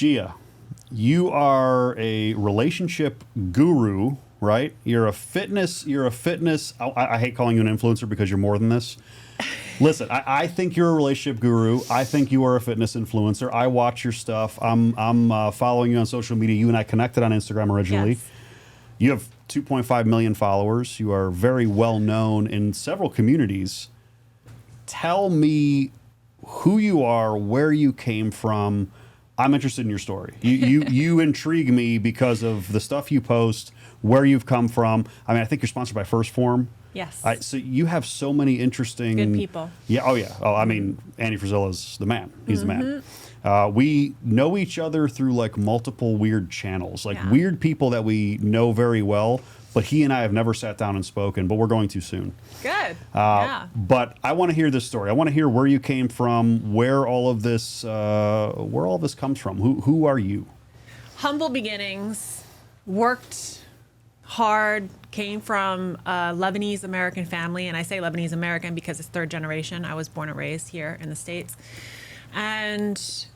Gia, you are a relationship guru, right? You're a fitness. I hate calling you an influencer because you're more than this. Listen, I think you're a relationship guru. I think you are a fitness influencer. I watch your stuff. I'm following you on social media. You and I connected on Instagram originally. Yes. You have 2.5 million followers. You are very well known in several communities. Tell me who you are, where you came from. I'm interested in your story. You intrigue me because of the stuff you post, where you've come from. I mean, I think you're sponsored by First Form. Yes. So you have so many interesting... Good people. Yeah. Oh, yeah. Oh, I mean, Andy Frizilla's the man. He's the man. We know each other through like multiple weird channels, like weird people that we know very well, but he and I have never sat down and spoken, but we're going to soon. Good. But I want to hear this story. I want to hear where you came from, where all this comes from. Who are you? Humble beginnings, worked hard, came from a Lebanese American family, and I say Lebanese American because it's third generation. I was born and raised here in the States. And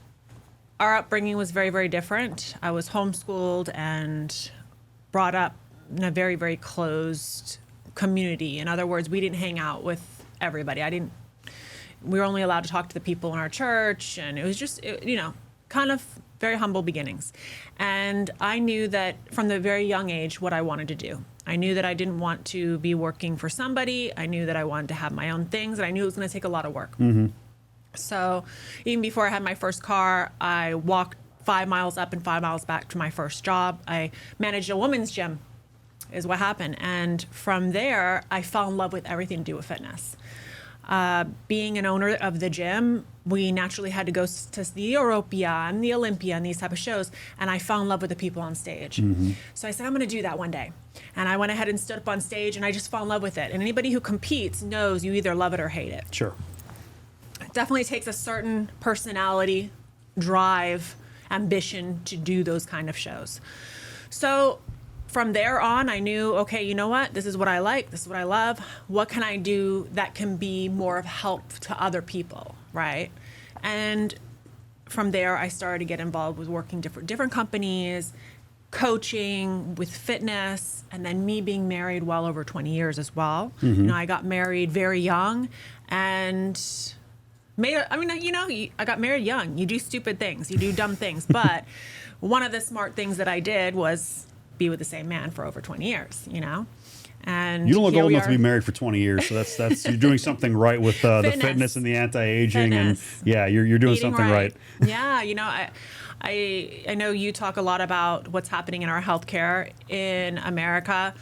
our upbringing was very, very different. I was homeschooled and brought up in a very, very closed community. In other words, we didn't hang out with everybody. We were only allowed to talk to the people in our church, and it was just, kind of very humble beginnings. And I knew that from the very young age what I wanted to do. I knew that I didn't want to be working for somebody. I knew that I wanted to have my own things, and I knew it was going to take a lot of work. So even before I had my first car, I walked 5 miles up and 5 miles back to my first job. I managed a women's gym is what happened. And from there, I fell in love with everything to do with fitness. Being an owner of the gym, we naturally had to go to the Europia and the Olympia and these type of shows. And I fell in love with the people on stage. So I said, I'm going to do that one day. And I went ahead and stood up on stage, and I just fell in love with it. And anybody who competes knows you either love it or hate it. Sure. It definitely takes a certain personality, drive, ambition to do those kind of shows. So from there on, I knew, okay, you know what? This is what I like. This is what I love. What can I do that can be more of help to other people, right? And from there, I started to get involved with working different companies, coaching with fitness, and then me being married well over 20 years as well. I got married very young, and I got married young. You do stupid things, you do dumb things, but one of the smart things that I did was be with the same man for over 20 years, And you don't look old enough to be married for 20 years, so that's you're doing something right with the fitness and the anti-aging, and you're doing Eating something right. Yeah, I know you talk a lot about what's happening in our healthcare in America,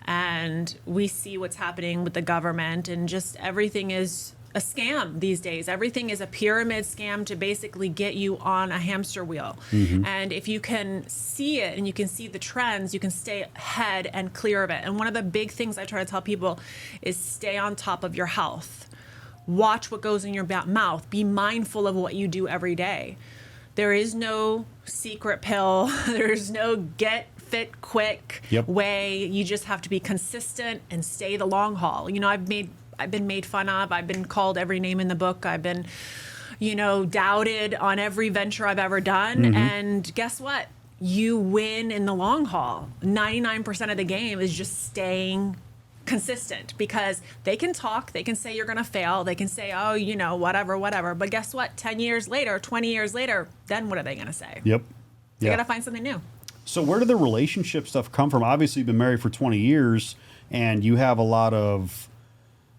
and we see what's happening with the government, and just everything is a scam these days. Everything is a pyramid scam to basically get you on a hamster wheel. And if you can see it and you can see the trends, you can stay ahead and clear of it. And one of the big things I try to tell people is stay on top of your health. Watch what goes in your mouth. Be mindful of what you do every day. There is no secret pill. There's no get fit quick way. You just have to be consistent and stay the long haul. I've been made fun of. I've been called every name in the book. I've been, doubted on every venture I've ever done. And guess what? You win in the long haul. 99% of the game is just staying consistent, because they can talk, they can say you're going to fail, they can say, oh, whatever. But guess what? 10 years later, 20 years later, then what are they going to say? Yep. They got to find something new. So where did the relationship stuff come from? Obviously, you've been married for 20 years, and you have a lot of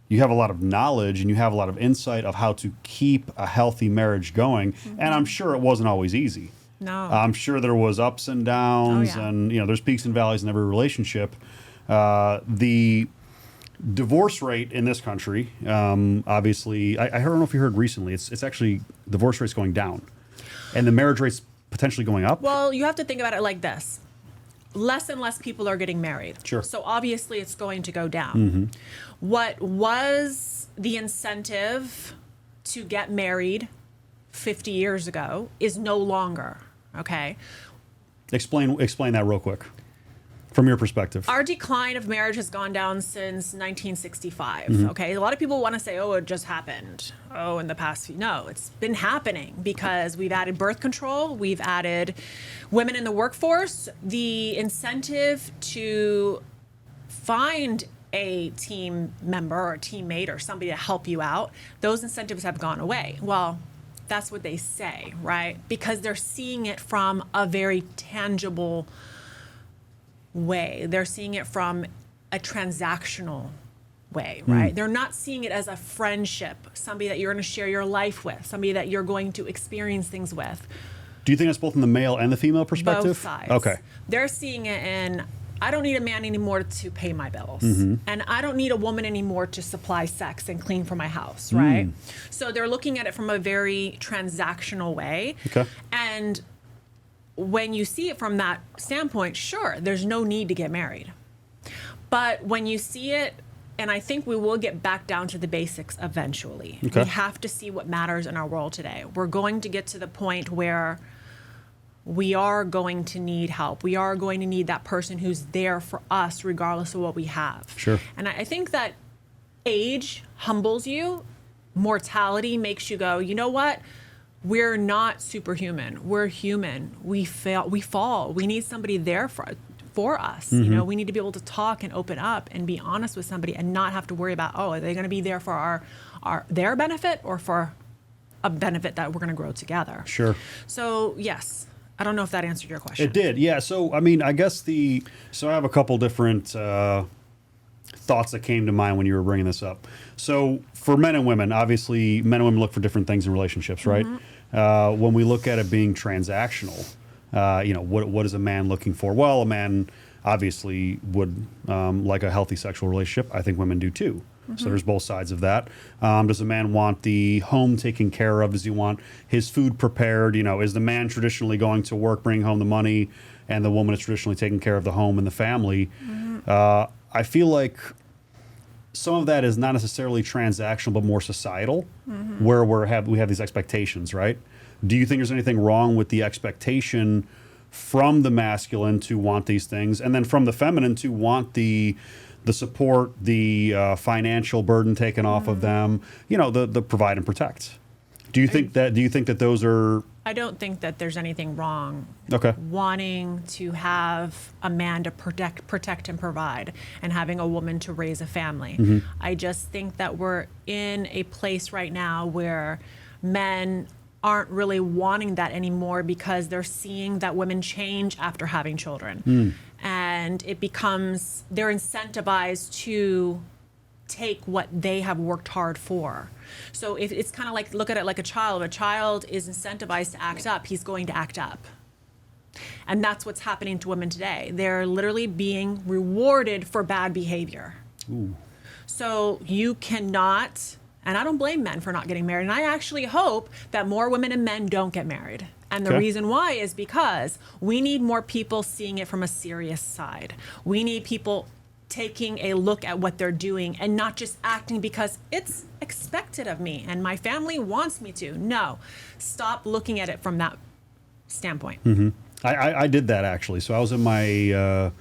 knowledge, and you have a lot of insight of how to keep a healthy marriage going. And I'm sure it wasn't always easy. No. I'm sure there was ups and downs, and there's peaks and valleys in every relationship. The divorce rate in this country, obviously, I don't know if you heard recently, it's actually, divorce rate's going down, and the marriage rate's potentially going up. Well, you have to think about it like this. Less and less people are getting married. Sure. So obviously it's going to go down. What was the incentive to get married 50 years ago is no longer, okay? Explain that real quick. from your perspective? Our decline of marriage has gone down since 1965. Okay, a lot of people want to say, "Oh, it just happened." Oh, in the past few. No, it's been happening because we've added birth control, we've added women in the workforce. The incentive to find a team member or a teammate or somebody to help you out, those incentives have gone away. Well, that's what they say, right? Because they're seeing it from a very tangible way. They're seeing it from a transactional way, right? They're not seeing it as a friendship, somebody that you're going to share your life with, somebody that you're going to experience things with. Do you think that's both in the male and the female perspective? Both sides. Okay. They're seeing it in, I don't need a man anymore to pay my bills. And I don't need a woman anymore to supply sex and clean for my house, right? So they're looking at it from a very transactional way. Okay. And when you see it from that standpoint, sure, there's no need to get married. But when you see it, and I think we will get back down to the basics eventually. Okay. We have to see what matters in our world today. We're going to get to the point where we are going to need help. We are going to need that person who's there for us regardless of what we have. Sure. And I think that age humbles you. Mortality makes you go, you know what? We're not superhuman. We're human. We fail. We fall. We need somebody there for us. You know, we need to be able to talk and open up and be honest with somebody and not have to worry about, oh, are they going to be there for their benefit or for a benefit that we're going to grow together? Sure. So yes, I don't know if that answered your question. It did. Yeah. So I mean, I guess so I have a couple different thoughts that came to mind when you were bringing this up. So for men and women, obviously, men and women look for different things in relationships, right? When we look at it being transactional, you know, what is a man looking for? Well, a man obviously would like a healthy sexual relationship. I think women do too. So there's both sides of that. Does a man want the home taken care of? Does he want his food prepared? You know, is the man traditionally going to work, bring home the money, and the woman is traditionally taking care of the home and the family? I feel like some of that is not necessarily transactional, but more societal, where we have these expectations, right? Do you think there's anything wrong with the expectation from the masculine to want these things, and then from the feminine to want the support, the financial burden taken off of them, you know, the provide and protect? Do you think that those are? I don't think that there's anything wrong Okay. wanting to have a man to protect and provide and having a woman to raise a family. I just think that we're in a place right now where men aren't really wanting that anymore because they're seeing that women change after having children. And it becomes, they're incentivized to take what they have worked hard for. So if it's kind of like, look at it like a child. A child is incentivized to act up. He's going to act up. And that's what's happening to women today. They're literally being rewarded for bad behavior. So you cannot, and I don't blame men for not getting married. And I actually hope that more women and men don't get married. And the reason why is because we need more people seeing it from a serious side. We need people taking a look at what they're doing and not just acting because it's expected of me and my family wants me to. No, stop looking at it from that standpoint. I did that actually. So I was in my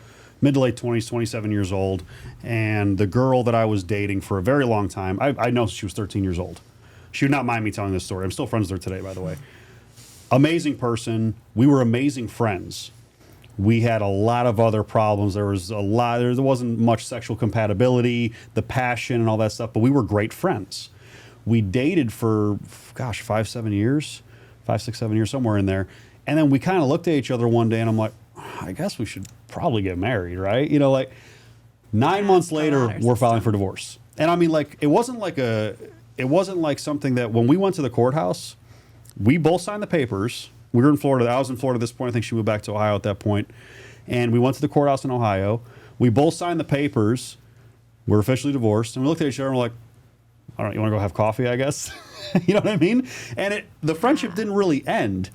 mid to late 20s, 27 years old, and the girl that I was dating for a very long time, I know she was 13 years old. She would not mind me telling this story. I'm still friends with her today, by the way. Amazing person. We were amazing friends. We had a lot of other problems. There wasn't much sexual compatibility, the passion and all that stuff, but we were great friends. We dated for, 5, 7 years, 5, 6, 7 years, somewhere in there. And then we kind of looked at each other one day and I'm like, I guess we should probably get married, right? You know, like 9 months later, we're filing for divorce. And I mean, like, it wasn't like something that when we went to the courthouse, we both signed the papers. We were in Florida. I was in Florida at this point. I think she moved back to Ohio at that point. And we went to the courthouse in Ohio. We both signed the papers. We're officially divorced. And we looked at each other and we're like, I don't know, you want to go have coffee, I guess? You know what I mean? And the friendship didn't really end.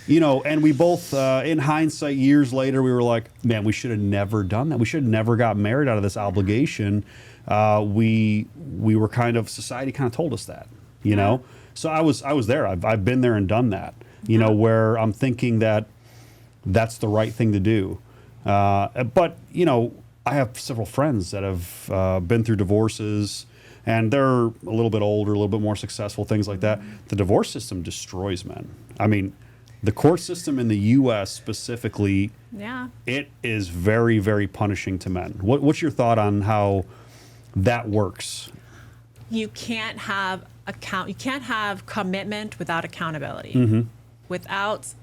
You know, and we both, in hindsight, years later, we were like, man, we should have never done that. We should have never got married out of this obligation. We were society kind of told us that, you know? So I was there. I've been there and done that, you know, where I'm thinking that that's the right thing to do. But, you know, I have several friends that have been through divorces, and they're a little bit older, a little bit more successful, things like that. The divorce system destroys men. I mean, the court system in the U.S. specifically, it is very, very punishing to men. What's your thought on how that works? You can't have commitment without accountability. Without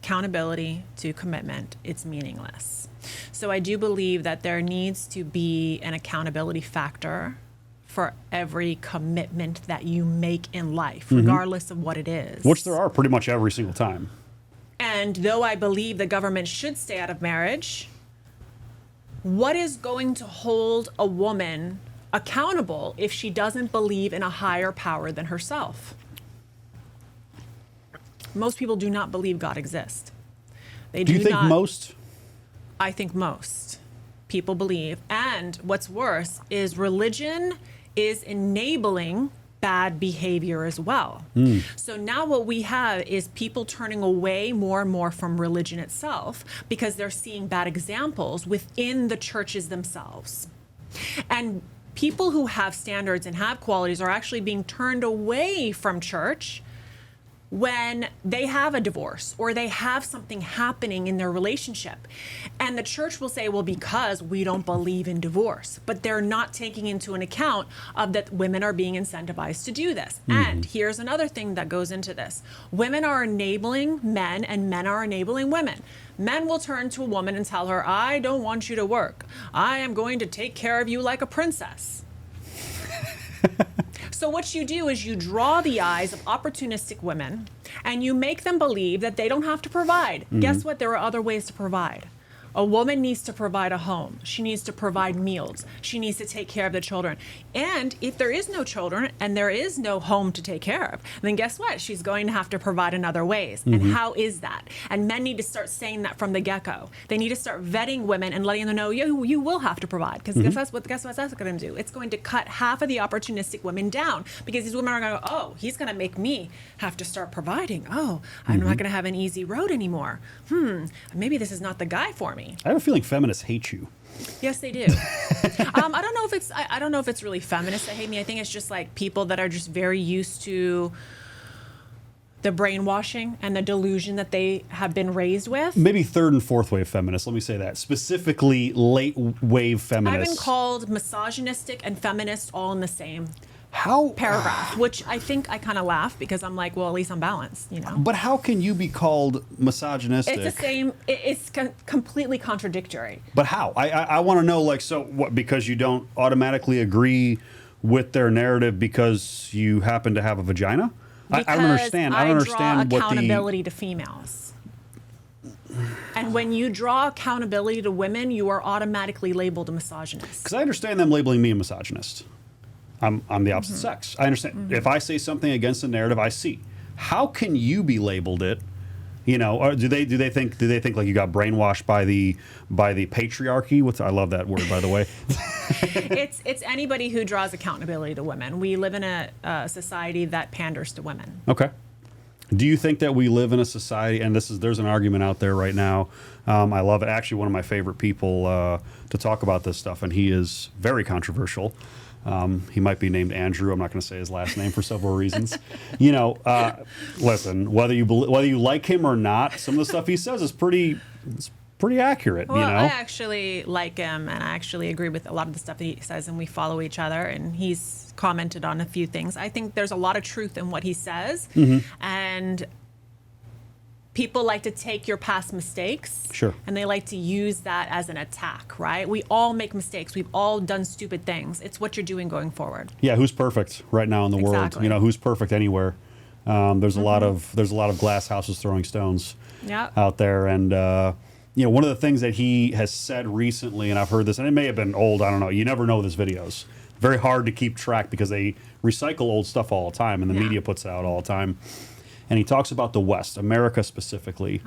accountability to commitment, it's meaningless. So I do believe that there needs to be an accountability factor for every commitment that you make in life, regardless of what it is. Which there are pretty much every single time. And though I believe the government should stay out of marriage, what is going to hold a woman accountable if she doesn't believe in a higher power than herself? Most people do not believe God exists. They do you think most? I think most people believe. And what's worse is religion is enabling bad behavior as well. So now what we have is people turning away more and more from religion itself because they're seeing bad examples within the churches themselves. And people who have standards and have qualities are actually being turned away from church when they have a divorce or they have something happening in their relationship. And the church will say, well, because we don't believe in divorce, but they're not taking into an account of that women are being incentivized to do this. And here's another thing that goes into this. Women are enabling men and men are enabling women. Men will turn to a woman and tell her, I don't want you to work. I am going to take care of you like a princess. So what you do is you draw the eyes of opportunistic women and you make them believe that they don't have to provide. Guess what? There are other ways to provide. A woman needs to provide a home. She needs to provide meals. She needs to take care of the children. And if there is no children and there is no home to take care of, then guess what? She's going to have to provide in other ways. And how is that? And men need to start saying that from the get-go. They need to start vetting women and letting them know, you will have to provide. Because guess what that's going to do? It's going to cut half of the opportunistic women down because these women are going to go, oh, he's going to make me have to start providing. Oh, I'm not going to have an easy road anymore. Maybe this is not the guy for me. I have a feeling feminists hate you. Yes, they do. I don't know if it's. I don't know if it's really feminists that hate me. I think it's just like people that are just very used to the brainwashing and the delusion that they have been raised with. Maybe third and fourth wave feminists. Let me say that specifically, late wave feminists. I've been called misogynistic and feminist all in the same paragraph, which I think I kind of laugh because I'm like, well, at least I'm balanced, you know. But how can you be called misogynistic? It's the same. It's completely contradictory. But how? I want to know, like, so what? Because you don't automatically agree with their narrative because you happen to have a vagina? I don't understand. I don't understand draw accountability to females. And when you draw accountability to women, you are automatically labeled a misogynist. Because I understand them labeling me a misogynist. I'm the opposite sex. I understand. If I say something against the narrative, I see. How can you be labeled it? You know, or do they think like you got brainwashed by the patriarchy? I love that word, by the way. It's anybody who draws accountability to women. We live in a society that panders to women. Okay. Do you think that we live in a society, and there's an argument out there right now. I love it. Actually, one of my favorite people to talk about this stuff, and he is very controversial. He might be named Andrew. I'm not going to say his last name for several reasons. You know, listen, whether you like him or not, some of the stuff he says is pretty accurate. Well, you know, I actually like him, and I actually agree with a lot of the stuff that he says, and we follow each other. And he's commented on a few things. I think there's a lot of truth in what he says, and people like to take your past mistakes, sure, and they like to use that as an attack, right? We all make mistakes. We've all done stupid things. It's what you're doing going forward. Yeah, who's perfect right now in the world? You know, who's perfect anywhere? There's a lot of glass houses throwing stones out there, and you know, one of the things that he has said recently, and I've heard this, and it may have been old. I don't know. You never know with his videos. Very hard to keep track because they recycle old stuff all the time, and the media puts it out all the time. And he talks about the West, America specifically,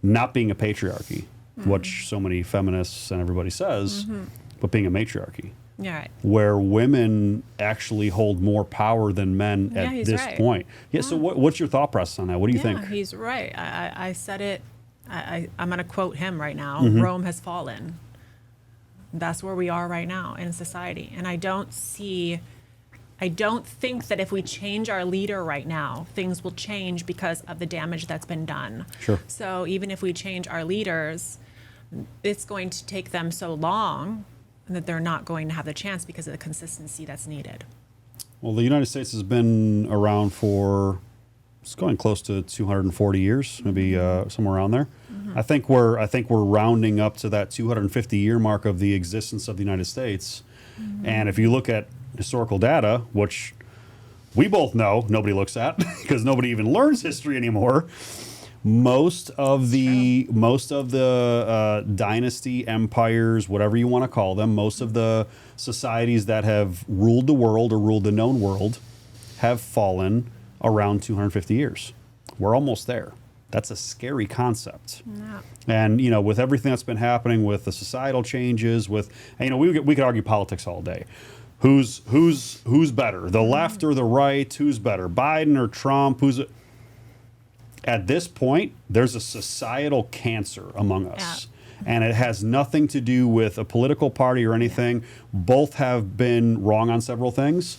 not being a patriarchy, which so many feminists and everybody says, but being a matriarchy. Yeah, right. Where women actually hold more power than men at this point. Yeah, so what's your thought process on that? What do you think? He's right. I said it I'm going to quote him right now. Mm-hmm. Rome has fallen. That's where we are right now in society. And I don't think that if we change our leader right now, things will change because of the damage that's been done. Sure. So even if we change our leaders, it's going to take them so long that they're not going to have the chance because of the consistency that's needed. Well, the United States has been around for, it's going close to 240 years, maybe somewhere around there. Mm-hmm. I think we're rounding up to that 250 year mark of the existence of the United States. Mm-hmm. And if you look at historical data, which we both know nobody looks at because nobody even learns history anymore, most of the dynasty empires, whatever you want to call them, most of the societies that have ruled the world or ruled the known world have fallen around 250 years. We're almost there. That's a scary concept. Yeah. And, you know, with everything that's been happening with the societal changes, with, and, you know, we could argue politics all day. Who's better, the left or the right? Who's better, Biden or Trump? At this point, there's a societal cancer among us. Yeah. And it has nothing to do with a political party or anything. Yeah. Both have been wrong on several things.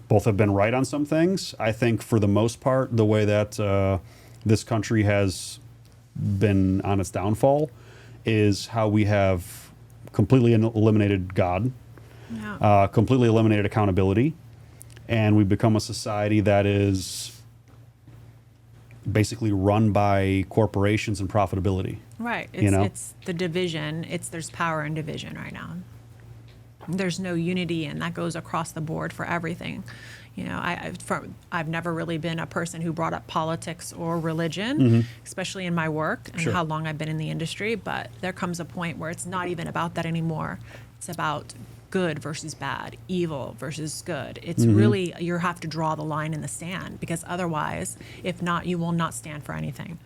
Both have been right on some things. I think for the most part, the way that this country has been on its downfall is how we have completely eliminated God, completely eliminated accountability, and we've become a society that is basically run by corporations and profitability. Right. It's the division. There's power in division right now. There's no unity, and that goes across the board for everything. You know, I've never really been a person who brought up politics or religion, especially in my work and how long I've been in the industry. But there comes a point where it's not even about that anymore. It's about good versus bad, evil versus good. It's really, you have to draw the line in the sand, because otherwise, if not, you will not stand for anything.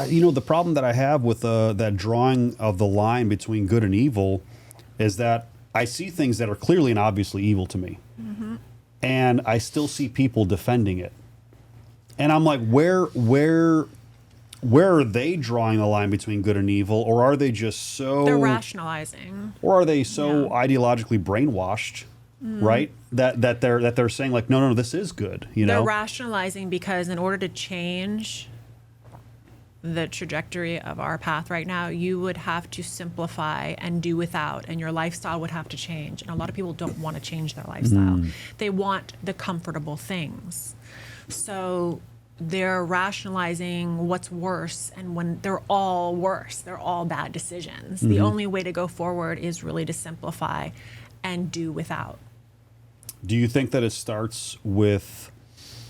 You know, the problem that I have with that drawing of the line between good and evil is that I see things that are clearly and obviously evil to me. Mm-hmm. And I still see people defending it. And I'm like, where are they drawing the line between good and evil? Or are they just so... They're rationalizing. Or are they so ideologically brainwashed, right? That they're saying like, no, this is good, you know? They're rationalizing because in order to change the trajectory of our path right now, you would have to simplify and do without, and your lifestyle would have to change. And a lot of people don't want to change their lifestyle. They want the comfortable things. So they're rationalizing what's worse, and when they're all worse, they're all bad decisions. The only way to go forward is really to simplify and do without. Do you think that it starts with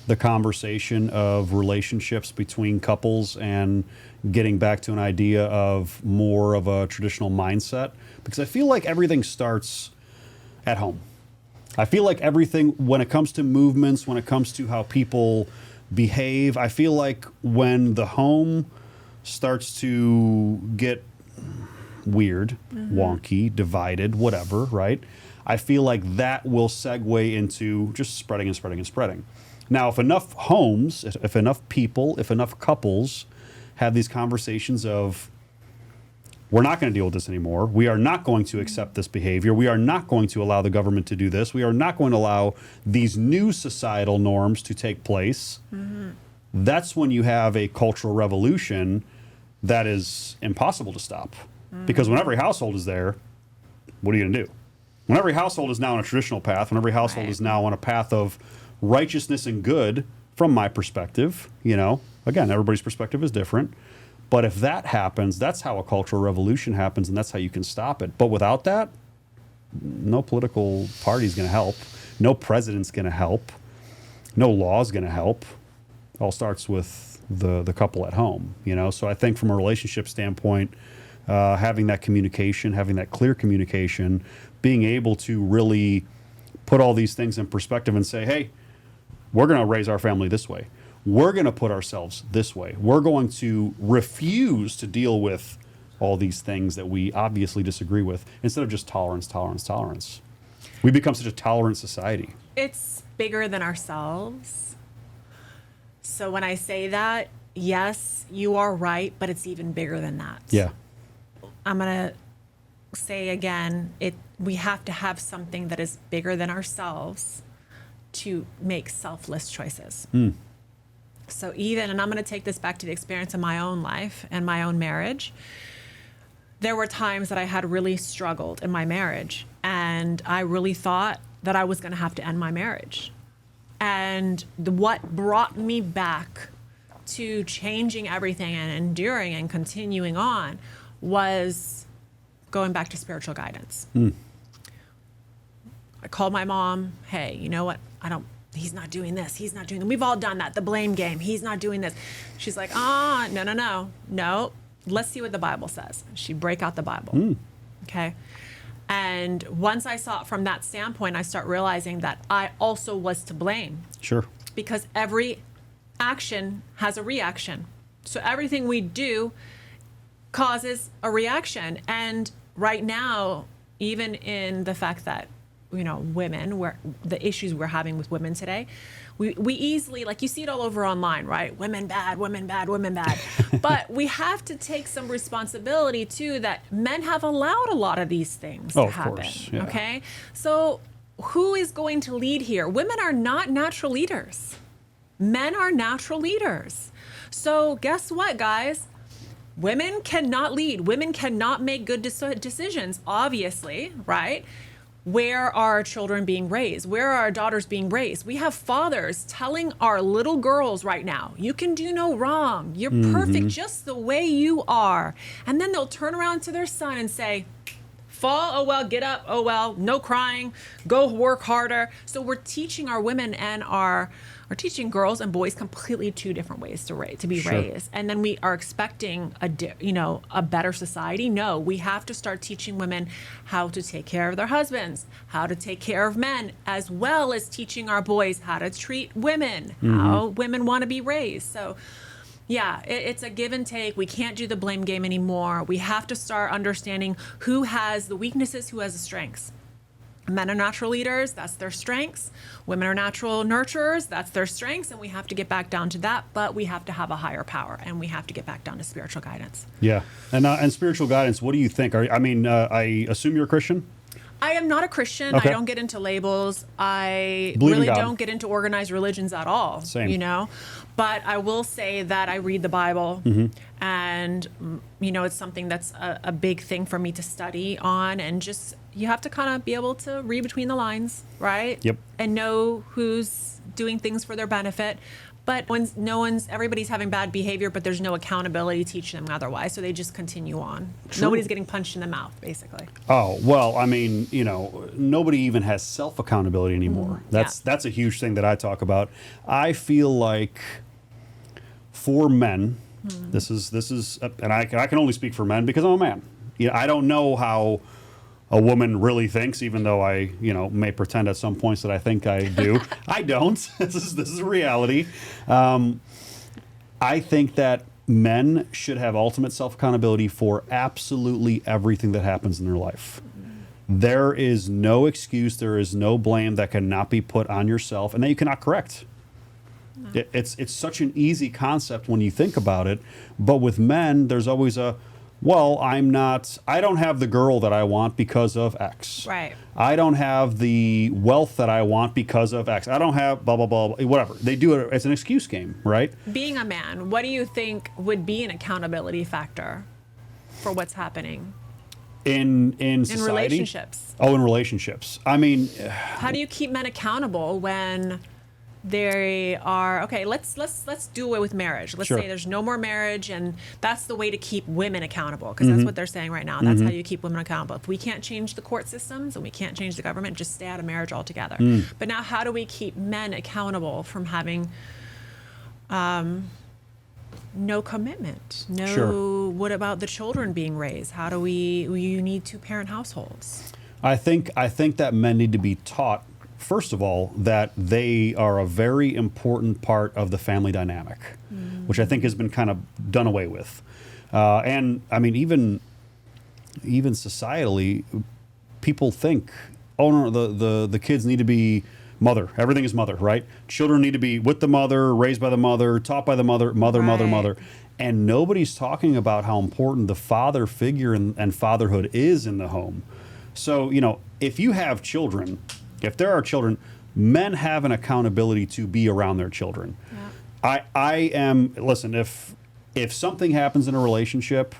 the conversation of relationships between couples and getting back to an idea of more of a traditional mindset? Because I feel like everything starts at home. I feel like everything, when it comes to movements, when it comes to how people behave, I feel like when the home starts to get weird, wonky, divided, whatever, right? I feel like that will segue into just spreading and spreading and spreading. Now, if enough homes, if enough people, if enough couples have these conversations of, we're not going to deal with this anymore, we are not going to accept this behavior, we are not going to allow the government to do this, we are not going to allow these new societal norms to take place, that's when you have a cultural revolution that is impossible to stop. Because when every household is there, what are you going to do? When every household is now on a traditional path, when every household is now on a path of righteousness and good, from my perspective, you know, again, everybody's perspective is different. But if that happens, that's how a cultural revolution happens, and that's how you can stop it. But without that, no political party is going to help. No president's going to help. No law is going to help. It all starts with the couple at home, you know? So I think from a relationship standpoint, having that communication, having that clear communication, being able to really put all these things in perspective and say, hey, we're going to raise our family this way. We're going to put ourselves this way. We're going to refuse to deal with all these things that we obviously disagree with, instead of just tolerance. We become such a tolerant society. It's bigger than ourselves. So when I say that, yes, you are right, but it's even bigger than that. Yeah. I'm going to say again, we have to have something that is bigger than ourselves to make selfless choices. So and I'm going to take this back to the experience of my own life and my own marriage. There were times that I had really struggled in my marriage, and I really thought that I was going to have to end my marriage. And what brought me back to changing everything and enduring and continuing on was going back to spiritual guidance. I called my mom, hey, you know what? He's not doing this. He's not doing that. We've all done that. The blame game. He's not doing this. She's like, no. Let's see what the Bible says. She'd break out the Bible. Okay. And once I saw it from that standpoint, I start realizing that I also was to blame. Sure. Because every action has a reaction. So everything we do causes a reaction. And right now, even in the fact that, women, the issues we're having with women today, we easily, like you see it all over online, right? Women bad, women bad, women bad. But we have to take some responsibility too that men have allowed a lot of these things to happen. Course, yeah. Okay? So who is going to lead here? Women are not natural leaders. Men are natural leaders. So guess what, guys? Women cannot lead. Women cannot make good decisions, obviously, right? Where are our children being raised? Where are our daughters being raised? We have fathers telling our little girls right now, you can do no wrong. You're perfect just the way you are. And then they'll turn around to their son and say, fall, oh well, get up, oh well, no crying, go work harder. So we're teaching our women and we're teaching girls and boys completely two different ways to be raised. And then we are expecting a better society. No, we have to start teaching women how to take care of their husbands, how to take care of men, as well as teaching our boys how to treat women, how women want to be raised. So yeah, it's a give and take. We can't do the blame game anymore. We have to start understanding who has the weaknesses, who has the strengths. Men are natural leaders, that's their strengths. Women are natural nurturers, that's their strengths. And we have to get back down to that, but we have to have a higher power, and we have to get back down to spiritual guidance. Yeah. And spiritual guidance, what do you think? I assume you're a Christian? I am not a Christian. Okay. I don't get into labels. I Believe in really God. don't get into organized religions at all. Same. But I will say that I read the Bible, and it's something that's a big thing for me to study on, and just you have to kind of be able to read between the lines, right? Yep. And know who's doing things for their benefit. But everybody's having bad behavior, but there's no accountability to teach them otherwise. So they just continue on. True. Nobody's getting punched in the mouth, basically. Oh, well, nobody even has self-accountability anymore. That's a huge thing that I talk about. I feel like for men, this is, and I can only speak for men because I'm a man. I don't know how a woman really thinks, even though I, may pretend at some points that I think I do. I don't. This is a reality. I think that men should have ultimate self-accountability for absolutely everything that happens in their life. There is no excuse, there is no blame that cannot be put on yourself and that you cannot correct. No. It's such an easy concept when you think about it, but with men, there's always I don't have the girl that I want because of X. Right. I don't have the wealth that I want because of X. I don't have blah, blah, blah, whatever. They do it. It's an excuse game, right? Being a man, what do you think would be an accountability factor for what's happening? In society? In relationships. Oh, in relationships. I mean... How do you keep men accountable when... they are okay. Let's do away with marriage. Let's say there's no more marriage, and that's the way to keep women accountable, because that's what they're saying right now. That's how you keep women accountable. If we can't change the court systems and we can't change the government, just stay out of marriage altogether. But now, how do we keep men accountable from having no commitment? What about the children being raised? How do you need 2-parent households? I think that men need to be taught, first of all, that they are a very important part of the family dynamic, which I think has been kind of done away with. And I mean, even societally, people think, oh no, the kids need to be Mother. Everything is mother, right? Children need to be with the mother, raised by the mother, taught by the mother, mother, mother, Right. mother. And nobody's talking about how important the father figure and fatherhood is in the home. So, you know, if you have children, if there are children, men have an accountability to be around their children. Yeah. I am, listen, if something happens in a relationship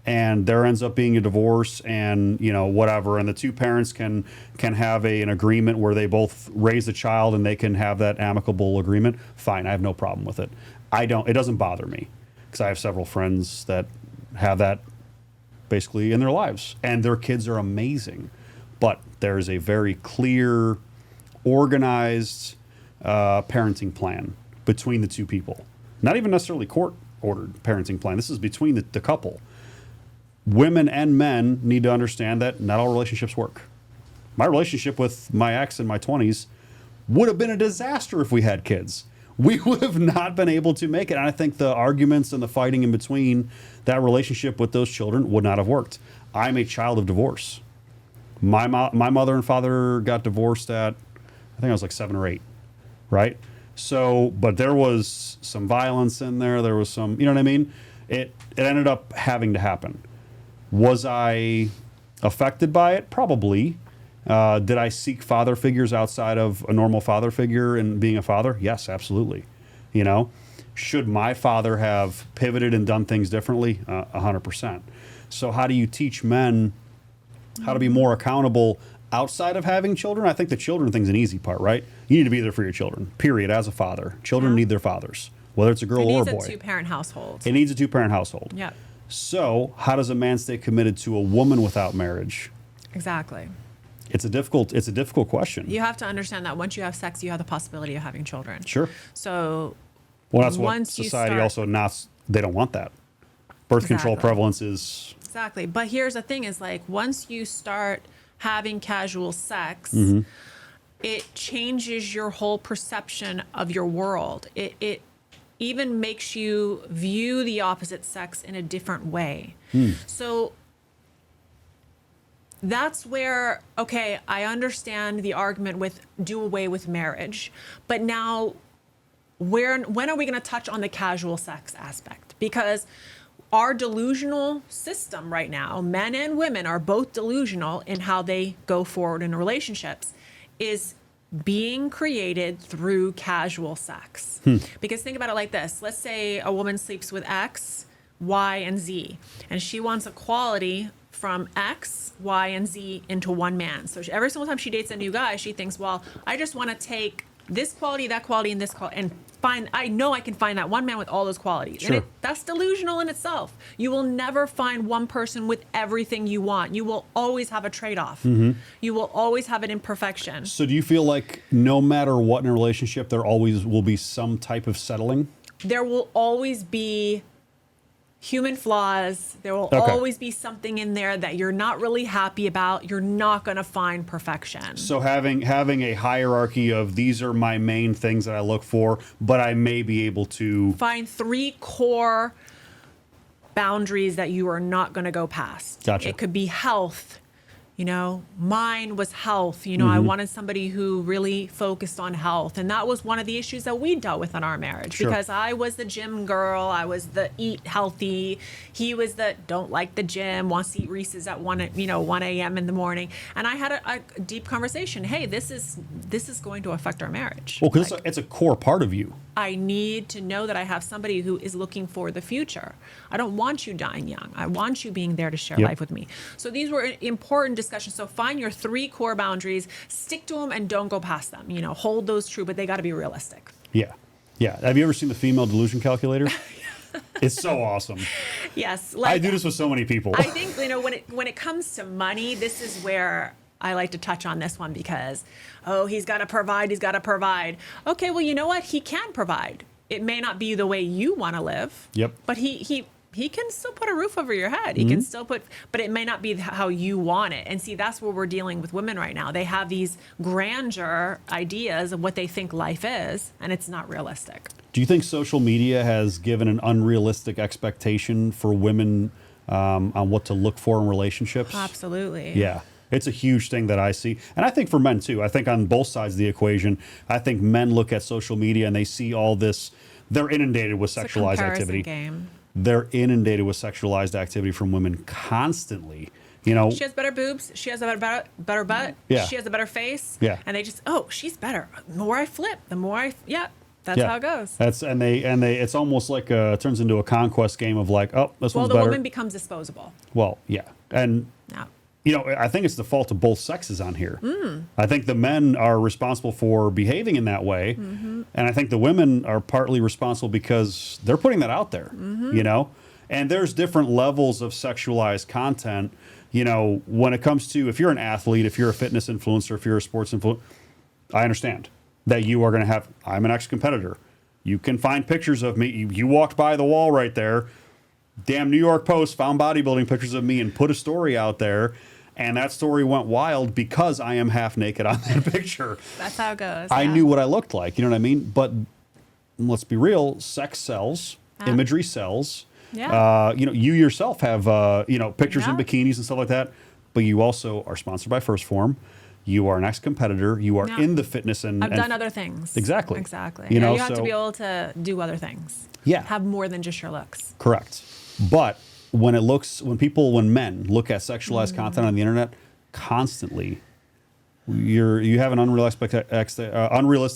and there ends up being a divorce and, you know, whatever, and the two parents can have an agreement where they both raise a child and they can have that amicable agreement, fine, I have no problem with it. It doesn't bother me because I have several friends that have that basically in their lives and their kids are amazing. But there's a very clear, organized parenting plan between the two people. Not even necessarily court-ordered parenting plan. This is between the couple. Women and men need to understand that not all relationships work. My relationship with my ex in my 20s would have been a disaster if we had kids. We would have not been able to make it. And I think the arguments and the fighting in between that relationship with those children would not have worked. I'm a child of divorce. My mother and father got divorced at, I think I was like 7 or 8, right? So, but there was some violence in there. There was some, you know what I mean? It ended up having to happen. Was I affected by it? Probably. Did I seek father figures outside of a normal father figure and being a father? Yes, absolutely. You know, should my father have pivoted and done things differently? 100%. So how do you teach men how to be more accountable outside of having children? I think the children thing's an easy part, right? You need to be there for your children, period, as a father. Children need their fathers, whether it's a girl or a boy. It needs a two-parent household. It needs a two-parent household. Yeah. So how does a man stay committed to a woman without marriage? Exactly. It's a difficult question. You have to understand that once you have sex, you have the possibility of having children. Sure. So Well, that's what once you society start- also not, they don't want that. Birth control Exactly. prevalence is, Exactly. But here's the thing is like once you start having casual sex, it changes your whole perception of your world. It even makes you view the opposite sex in a different way. So that's where, okay, I understand the argument with do away with marriage, but now when are we going to touch on the casual sex aspect? Because our delusional system right now, men and women are both delusional in how they go forward in relationships, is being created through casual sex. Because think about it like this. Let's say a woman sleeps with X, Y, and Z, and she wants equality from X, Y, and Z into one man. So every single time she dates a new guy, she thinks, well, I just want to take this quality, and this quality, and I know I can find that one man with all those qualities. Sure. And that's delusional in itself. You will never find one person with everything you want. You will always have a trade-off. You will always have an imperfection. so do you feel like no matter what in a relationship, there always will be some type of settling? There will always be human flaws. There will Okay. always be something in there that you're not really happy about. You're not going to find perfection. So having a hierarchy of these are my main things that I look for, but I may be able to, Find 3 core boundaries that you are not going to go past. Gotcha. It could be health. You know, mine was health. You know, I wanted somebody who really focused on health. And that was one of the issues that we dealt with in our marriage. Sure. Because I was the gym girl. I was the eat healthy. He was the don't like the gym, wants to eat Reese's at 1 a.m. in the morning. And I had a deep conversation. Hey, this is going to affect our marriage. well, because it's a core part of you. I need to know that I have somebody who is looking for the future. I don't want you dying young. I want you being there to share Yep. life with me. So these were important discussions. So find your 3 core boundaries, stick to them, and don't go past them. You know, hold those true, but they got to be realistic. Yeah. Yeah. Have you ever seen the female delusion calculator? It's so awesome. Yes. I do this with so many people. I think, you know, when it comes to money, this is where I like to touch on this one because, oh, he's got to provide. Okay, well, you know what? He can provide. It may not be the way you want to live. Yep. But he can still put a roof over your head. He can still but it may not be how you want it. And see, that's where we're dealing with women right now. They have these grandeur ideas of what they think life is, and it's not realistic. Do you think social media has given an unrealistic expectation for women on what to look for in relationships? Absolutely. Yeah. It's a huge thing that I see. And I think for men too. I think on both sides of the equation, I think men look at social media and they see all this. They're inundated with sexualized activity. Game. They're inundated with sexualized activity from women constantly. You know, she has better boobs. She has a better butt. Yeah. She has a better face. Yeah. And they just, oh, she's better. The more I flip, the more that's how it goes. And they it's almost like it turns into a conquest game of like, oh, this one's better. Well, the woman becomes disposable. Well, yeah. And you know, I think it's the fault of both sexes on here. I think the men are responsible for behaving in that way. And I think the women are partly responsible because they're putting that out there, you know? And there's different levels of sexualized content, you know, when it comes to, if you're an athlete, if you're a fitness influencer, if you're a sports influencer, I understand that you are going to have, I'm an ex-competitor. You can find pictures of me. You walked by the wall right there. Damn New York Post found bodybuilding pictures of me and put a story out there. And that story went wild because I am half naked on that picture. That's how it goes. I knew what I looked like. You know what I mean? But let's be real. Sex sells. Imagery sells. Yeah. You know, you yourself have, you know, pictures in bikinis and stuff like that. But you also are sponsored by First Form. You are an ex-competitor. You are in the fitness and I've done other things. Exactly. You know, you have to be able to do other things. Yeah. Have more than just your looks. Correct. But when men look at sexualized content on the internet constantly, you have an unrealistic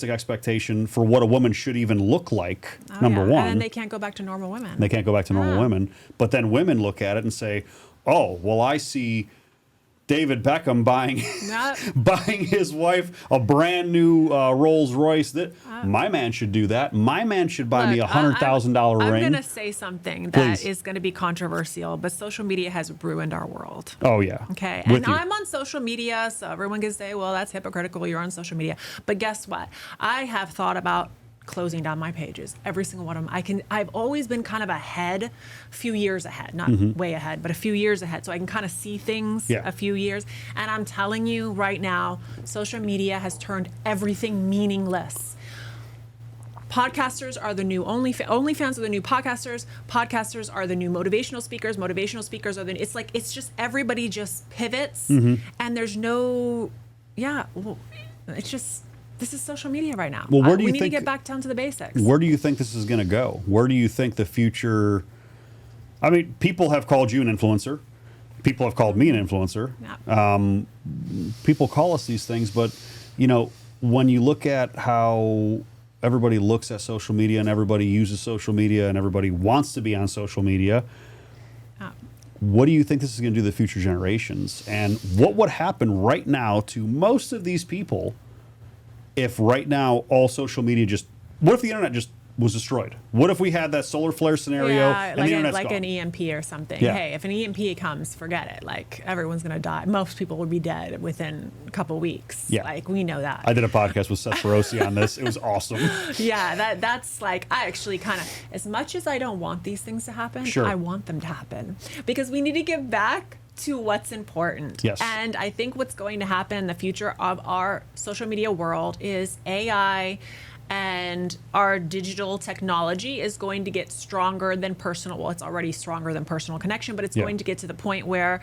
expectation for what a woman should even look like. Number one, and then they can't go back to normal women. They can't go back to normal women. But then women look at it and say, "Oh, well, I see David Beckham buying his wife a brand new Rolls Royce. That my man should do that. My man should buy me $100,000 ring." I'm going to say something that is going to be controversial, but social media has ruined our world. Oh yeah. Okay. And I'm on social media, so everyone can say, "Well, that's hypocritical. You're on social media." But guess what? I have thought about closing down my pages, every single one of them. I've always been kind of ahead, a few years ahead, not way ahead, but a few years ahead. So I can kind of see things a few years. And I'm telling you right now, social media has turned everything meaningless. Podcasters are the new OnlyFans are the new podcasters. Podcasters are the new motivational speakers. Motivational speakers are it's just everybody just pivots and there's no, it's just, this is social media right now. Well, we need to get back down to the basics. Where do you think this is going to go? Where do you think the future? I mean, people have called you an influencer. People have called me an influencer. Yeah. People call us these things, but you know, when you look at how everybody looks at social media and everybody uses social media and everybody wants to be on social media, what do you think this is going to do to the future generations? And what would happen right now to most of these people if right now all social media what if the internet just was destroyed? What if we had that solar flare scenario and the internet's like gone? an EMP or something? Yeah. Hey, if an EMP comes, forget it. Like everyone's gonna die. Most people would be dead within a couple weeks. Yeah. Like we know that. I did a podcast with Seth Ferosi on this. It was awesome. Yeah, that's like, I actually kind of, as much as I don't want these things to happen, I want them to happen because we need to get back to what's important. Yes. And I think what's going to happen in the future of our social media world is AI and our digital technology is going to get stronger than personal. Well, it's already stronger than personal connection, but it's going to get to the point where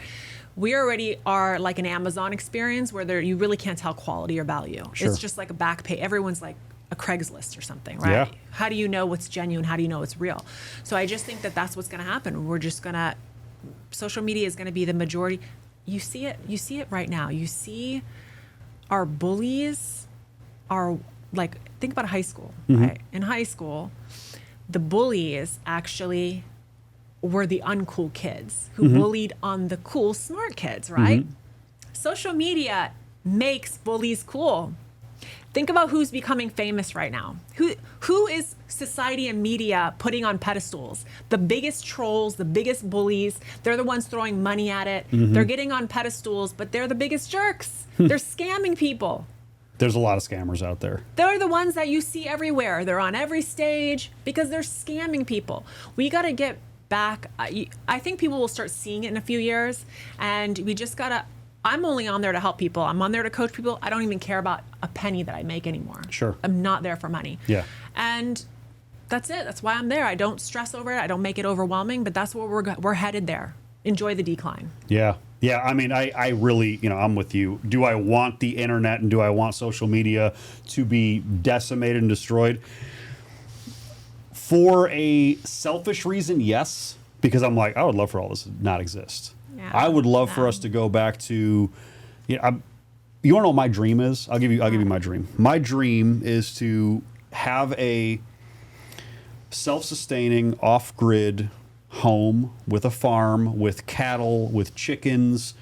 we already are like an Amazon experience where you really can't tell quality or value. Sure. It's just like a back page. Everyone's like a Craigslist or something, right? Yeah. How do you know what's genuine? How do you know it's real? So I just think that that's what's going to happen. We're just going to, social media is going to be the majority. You see it right now. You see our bullies are like, think about high school, right? In high school, the bullies actually were the uncool kids who bullied on the cool, smart kids, right? Social media makes bullies cool. Think about who's becoming famous right now. Who is society and media putting on pedestals? The biggest trolls, the biggest bullies. They're the ones throwing money at it. They're getting on pedestals, but they're the biggest jerks. They're scamming people. There's a lot of scammers out there. They're the ones that you see everywhere. They're on every stage because they're scamming people. We got to get back. I think people will start seeing it in a few years, and we just got to, I'm only on there to help people. I'm on there to coach people. I don't even care about a penny that I make anymore. Sure. I'm not there for money. Yeah. And that's it. That's why I'm there. I don't stress over it. I don't make it overwhelming, but that's where we're headed there. Enjoy the decline. Yeah. Yeah, I mean, I really, I'm with you. Do I want the internet and do I want social media to be decimated and destroyed? For a selfish reason, yes, because I'm like, I would love for all this to not exist. Yeah. I would love for us to go back to, you want to know what my dream is? I'll give you my dream. My dream is to have a self-sustaining, off-grid home with a farm, with cattle, with chickens,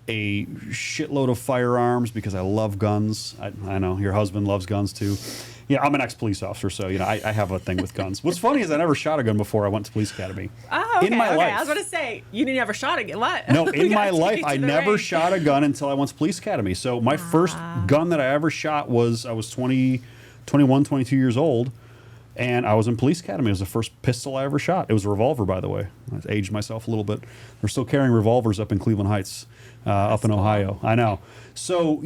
a shitload of firearms because I love guns. I know your husband loves guns too. Yeah, I'm an ex-police officer, so I have a thing with guns. What's funny is I never shot a gun before I went to police academy. Oh, okay. In my life. I was going to say, you never shot a gun. What? No, in my life, I never shot a gun until I went to police academy. So my first gun that I ever shot was, I was 21, 22 years old. And I was in police academy. It was the first pistol I ever shot. It was a revolver, by the way. I aged myself a little bit. They're still carrying revolvers up in Cleveland Heights, up in Ohio. I know. So,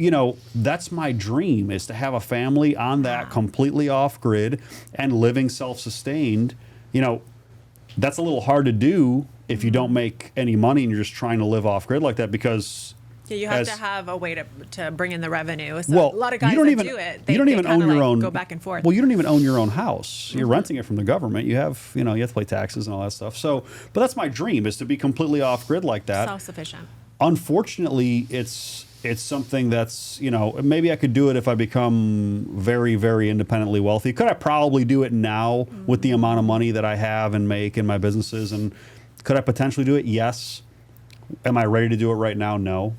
that's my dream, is to have a family on that, completely off grid and living self-sustained. That's a little hard to do if you don't make any money and you're just trying to live off grid like that, because you have to have a way to bring in the revenue. So a lot of guys you don't that even, do it, you don't even own your own. Go back and forth. Well, you don't even own your own house. You're renting it from the government. You have, you have to pay taxes and all that stuff. So, but that's my dream, is to be completely off grid like that. Self-sufficient. Unfortunately, it's something that's, maybe I could do it if I become very, very independently wealthy. Could I probably do it now with the amount of money that I have and make in my businesses? And could I potentially do it? Yes. Am I ready to do it right now? No.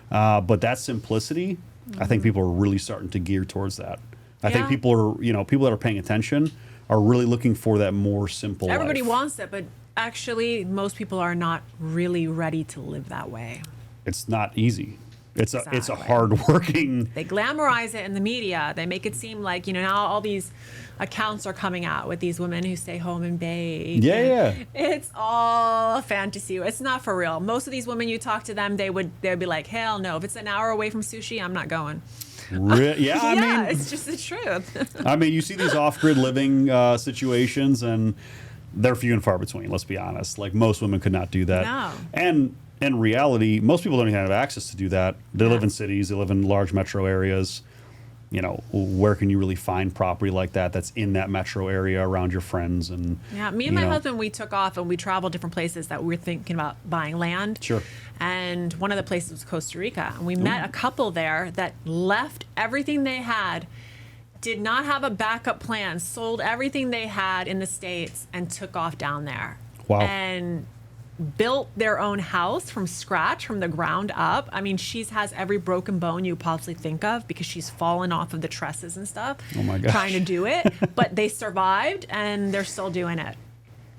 But that simplicity, I think people are really starting to gear towards that. I think people are, people that are paying attention are really looking for that more simple Everybody life. wants it, but actually most people are not really ready to live that way. It's not easy. It's a Exactly. hard working. They glamorize it in the media. They make it seem like, now all these accounts are coming out with these women who stay home and bake. Yeah. It's all a fantasy. It's not for real. Most of these women, you talk to them, they'd be like, hell no. If it's an hour away from sushi, I'm not going. Yeah, I mean, it's just the truth. I mean, you see these off-grid living situations, and they're few and far between. Let's be honest. Like, most women could not do that. No. And in reality, most people don't even have access to do that. They live in cities. They live in large metro areas. Where can you really find property like that that's in that metro area around your friends? And me and my husband, we took off and we traveled different places that we were thinking about buying land. Sure. And one of the places was Costa Rica. And we met a couple there that left everything they had, did not have a backup plan, sold everything they had in the States and took off down there. Wow. And built their own house from scratch, from the ground up. I mean, she has every broken bone you possibly think of because she's fallen off of the trusses and stuff. Oh my gosh. Trying to do it, but they survived and they're still doing it.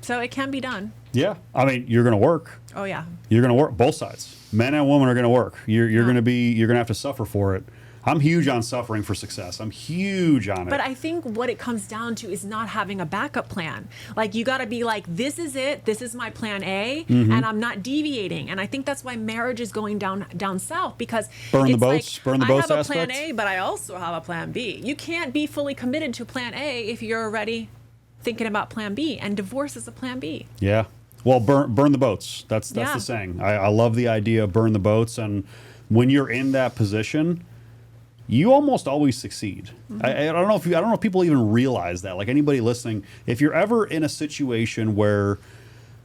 So it can be done. Yeah, I mean, you're going to work. Oh yeah. You're going to work. Both sides, men and women, are going to work. You're going to have to suffer for it. I'm huge on suffering for success. I'm huge on it. But I think what it comes down to is not having a backup plan. Like, you got to be like, this is it. This is my plan A, and I'm not deviating. And I think that's why marriage is going down south, because burn the boats aspect. I have a plan A, but I also have a plan B. You can't be fully committed to plan A if you're already thinking about plan B, and divorce is a plan B. Yeah. Well, burn the boats. That's the saying. I love the idea of burn the boats. And when you're in that position, you almost always succeed. I don't know if people even realize that. Like, anybody listening, if you're ever in a situation where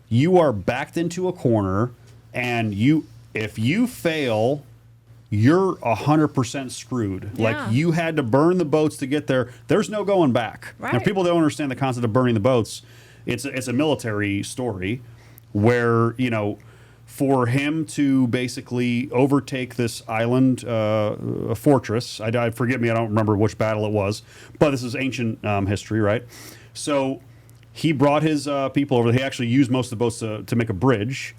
you are backed into a corner and if you fail, you're 100% screwed. Yeah. Like, you had to burn the boats to get there. There's no going back. Right. Now, people don't understand the concept of burning the boats. It's a military story where, for him to basically overtake this island, a fortress. Forgive me, I don't remember which battle it was, but this is ancient history, right? So he brought his people over. He actually used most of the boats to make a bridge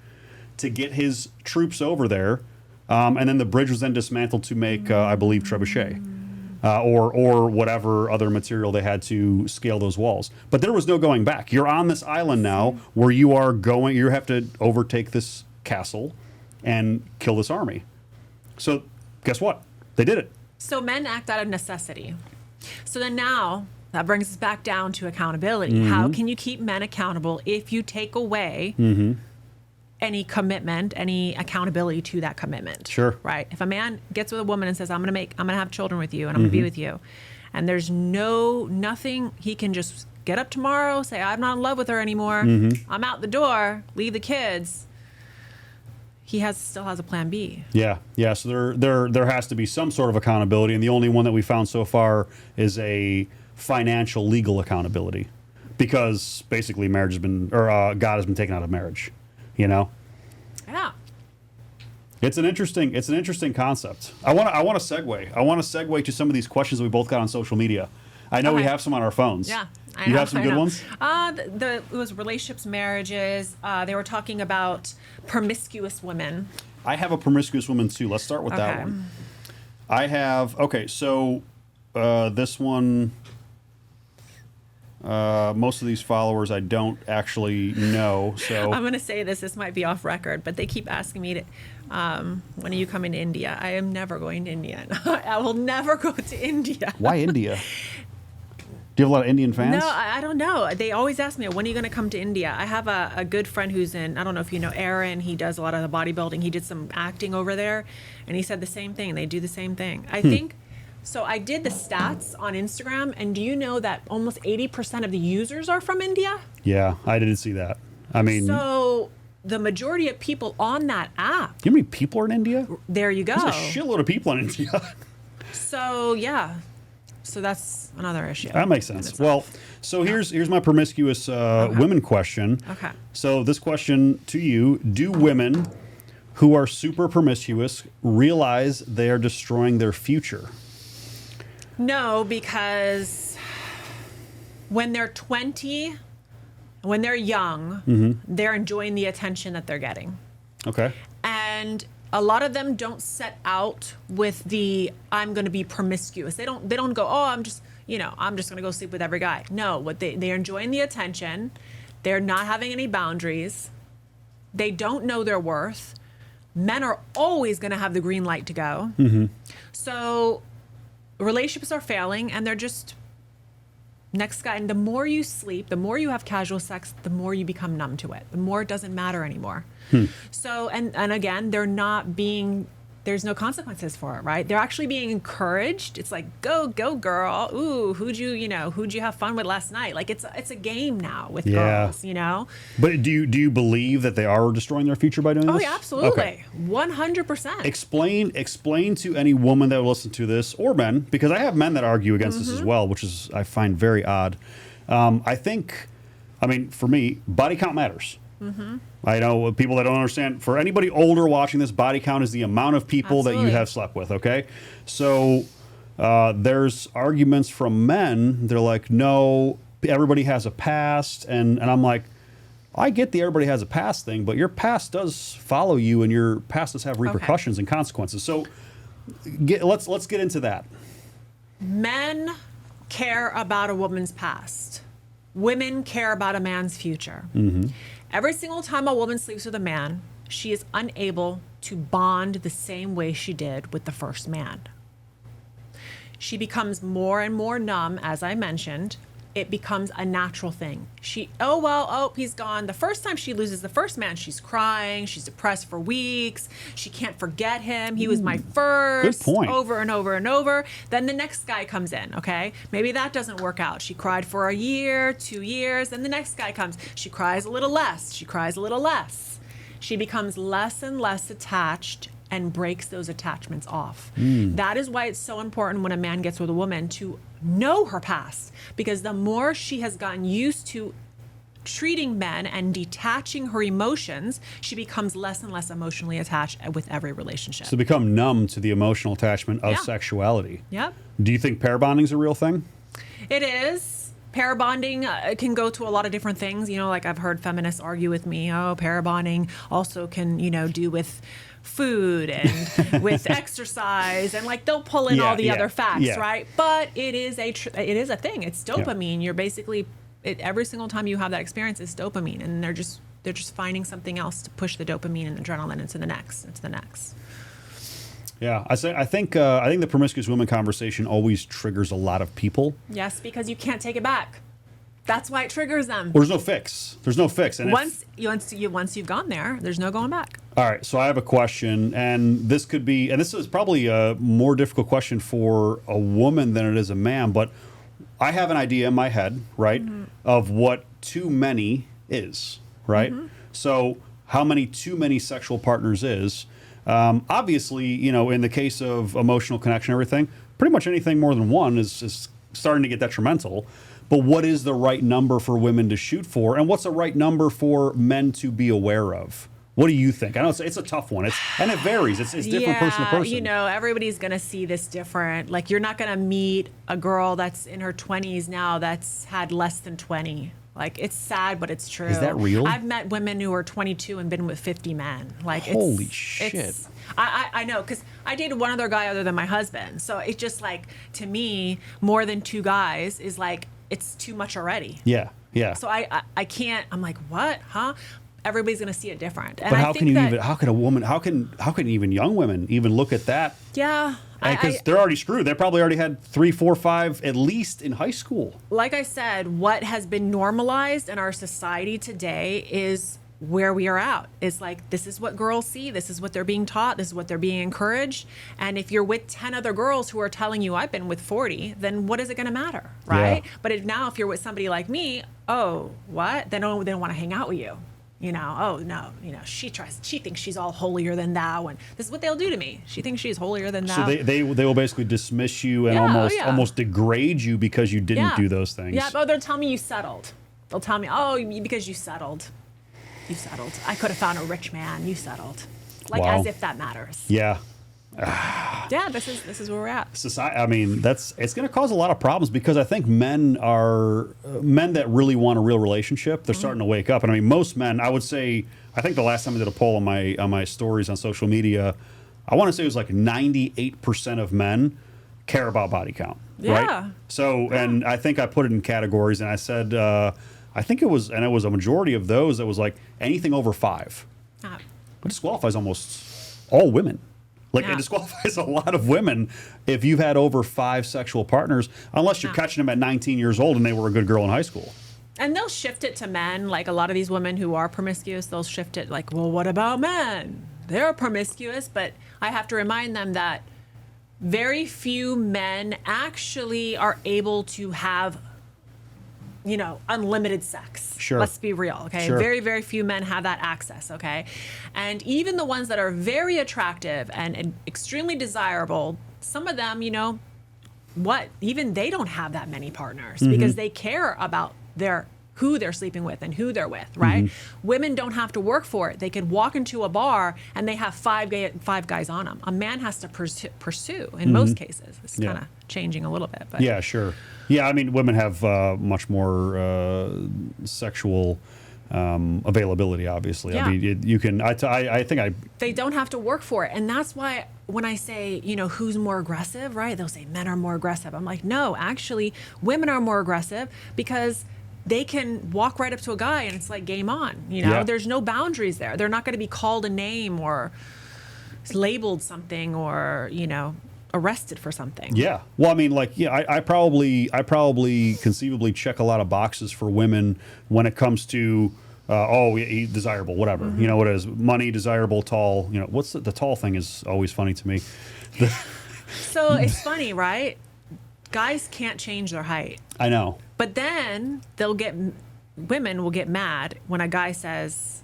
to get his troops over there, and then the bridge was then dismantled to make, I believe, trebuchet. Or whatever other material they had to scale those walls. But there was no going back. You're on this island now where you have to overtake this castle and kill this army. So guess what? They did it. So men act out of necessity. So then now that brings us back down to accountability. How can you keep men accountable if you take away any commitment, any accountability to that commitment. Sure. Right. If a man gets with a woman and says, I'm going to have children with you and I'm going to be with you, and there's nothing, he can just get up tomorrow, say, I'm not in love with her anymore. I'm out the door, leave the kids. He still has a plan B. Yeah. Yeah. So there has to be some sort of accountability. And the only one that we found so far is a financial legal accountability, because basically marriage has been, or God has been taken out of marriage, you know? Yeah. It's an interesting concept. I want to segue to some of these questions that we both got on social media. I know we have some on our phones. Yeah. You have some good ones? It was relationships, marriages. They were talking about promiscuous women. I have a promiscuous woman too. Let's start with that one. I have, so this one, most of these followers I don't actually know. So I'm going to say this might be off record, but they keep asking me to, when are you coming to India? I am never going to India. I will never go to India. Why India? Do you have a lot of Indian fans? No, I don't know. They always ask me, when are you going to come to India? I have a good friend who's in, I don't know if you know Aaron, he does a lot of the bodybuilding. He did some acting over there, and he said the same thing. They do the same thing. I think, so I did the stats on Instagram, and do you know that almost 80% of the users are from India? Yeah, I didn't see that. I mean... So the majority of people on that app... You know how many people are in India? There you go. There's a shitload of people in India. So, yeah. So that's another issue. That makes sense. Well, so here's my promiscuous women question. Okay. So this question to you: do women who are super promiscuous realize they are destroying their future? No, because when they're 20, when they're young, they're enjoying the attention that they're getting. Okay. And a lot of them don't set out with the I'm going to be promiscuous. They don't go, oh, I'm just going to go sleep with every guy. No, what they're enjoying the attention. They're not having any boundaries. They don't know their worth. Men are always going to have the green light to go. So relationships are failing, and they're just next guy. And the more you sleep, the more you have casual sex, the more you become numb to it. The more it doesn't matter anymore. So, and again, there's no consequences for it, right? They're actually being encouraged. It's like, go girl. Ooh, who'd you have fun with last night? Like it's a game now with girls, you know? But do you believe that they are destroying their future by doing this? Oh, yeah, absolutely. 100%. Explain to any woman that will listen to this, or men, because I have men that argue against this as well, which is, I find very odd. I mean, for me, body count matters. I know people that don't understand. For anybody older watching this, body count is the amount of people that you have slept with, okay? So there's arguments from men. They're like, no, everybody has a past. And I'm like, I get the everybody has a past thing, but your past does follow you, and your past does have repercussions and consequences. So let's get into that. Men care about a woman's past. Women care about a man's future. Every single time a woman sleeps with a man, she is unable to bond the same way she did with the first man. She becomes more and more numb, as I mentioned. It becomes a natural thing. He's gone. The first time she loses the first man, she's crying. She's depressed for weeks. She can't forget him. He was my first. Good point. Over and over and over. Then the next guy comes in, okay? Maybe that doesn't work out. She cried for a year, 2 years. Then the next guy comes. She cries a little less. She cries a little less. She becomes less and less attached and breaks those attachments off. That is why it's so important when a man gets with a woman to know her past, because the more she has gotten used to treating men and detaching her emotions, she becomes less and less emotionally attached with every relationship. So become numb to the emotional attachment of sexuality. Yep. Do you think pair bonding is a real thing? It is. Pair bonding can go to a lot of different things. You know, like I've heard feminists argue with me, pair bonding also can, do with food and with exercise, and like they'll pull in all the other facts, right? But it is a thing. It's dopamine. You're basically every single time you have that experience, it's dopamine, and they're just finding something else to push the dopamine and adrenaline into the next. Yeah, I think the promiscuous women conversation always triggers a lot of people. Yes, because you can't take it back. That's why it triggers them. Well, there's no fix. There's no fix. And Once you've gone there, there's no going back. all right, so I have a question, and this could be, and this is probably a more difficult question for a woman than it is a man, but I have an idea in my head, right, of what too many is, right? So how many too many sexual partners is. Obviously, you know, in the case of emotional connection, everything, pretty much anything more than one is starting to get detrimental. But what is the right number for women to shoot for? And what's the right number for men to be aware of? What do you think? I know it's a tough one. And it varies. It's different person to person. You know, everybody's going to see this different. Like, you're not going to meet a girl that's in her 20s now that's had less than 20. Like, it's sad, but it's true. Is that real? I've met women who are 22 and been with 50 men. Like, holy shit. I know, because I dated one other guy other than my husband. So it's just like, to me, more than two guys is like, it's too much already. Yeah, yeah. So I can't, I'm like, what, huh? Everybody's going to see it different. And but how can even young women even look at that? Yeah. Because they're already screwed. They probably already had 3, 4, 5 at least in high school. Like I said, what has been normalized in our society today is where we are at. It's like, this is what girls see. This is what they're being taught. This is what they're being encouraged. And if you're with 10 other girls who are telling you I've been with 40, then what is it going to matter? Right. Yeah. But now if you're with somebody like me, oh, what? They don't want to hang out with you. You know, oh no, you know, she thinks she's all holier than thou, and this is what they'll do to me. She thinks she's holier than thou. So they will basically dismiss you and almost degrade you because you didn't do those things. Yeah, but they'll tell me you settled. They'll tell me, oh, because you settled. You settled. I could have found a rich man. You settled. Like, as if that matters. Yeah. Yeah, this is where we're at. Society. I mean, it's going to cause a lot of problems because I think men that really want a real relationship. They're starting to wake up, and I mean, most men. I would say. I think the last time I did a poll on my stories on social media, I want to say it was like 98% of men care about body count. Yeah. Right. So, and I think I put it in categories, and I said, I think it was a majority of those that was like anything over 5. It disqualifies almost all women. Like, it disqualifies a lot of women if you've had over 5 sexual partners, unless you're catching them at 19 years old and they were a good girl in high school. And they'll shift it to men. Like, a lot of these women who are promiscuous, they'll shift it like, well, what about men? They're promiscuous. But I have to remind them that very few men actually are able to have, you know, unlimited sex. Sure. Let's be real, okay? Sure. Very, very few men have that access, okay? And even the ones that are very attractive and extremely desirable, some of them, you know, even they don't have that many partners because they care about who they're sleeping with and who they're with, right? Women don't have to work for it. They could walk into a bar and they have 5 guys on them. A man has to pursue in most cases. It's kind of changing a little bit, but yeah, sure. Yeah, I mean, women have much more sexual availability, obviously. Yeah. I mean, you can. They don't have to work for it, and that's why when I say, you know, who's more aggressive, right? They'll say men are more aggressive. I'm like, no, actually, women are more aggressive because they can walk right up to a guy and it's like game on. You know, there's no boundaries there. They're not going to be called a name or labeled something or, you know, arrested for something. Yeah. Well, I mean, like, yeah, I probably conceivably check a lot of boxes for women when it comes to, he's desirable, whatever. You know what it is? Money, desirable, tall. You know, what's the tall thing is always funny to me. So it's funny, right? Guys can't change their height. I know. But then women will get mad when a guy says,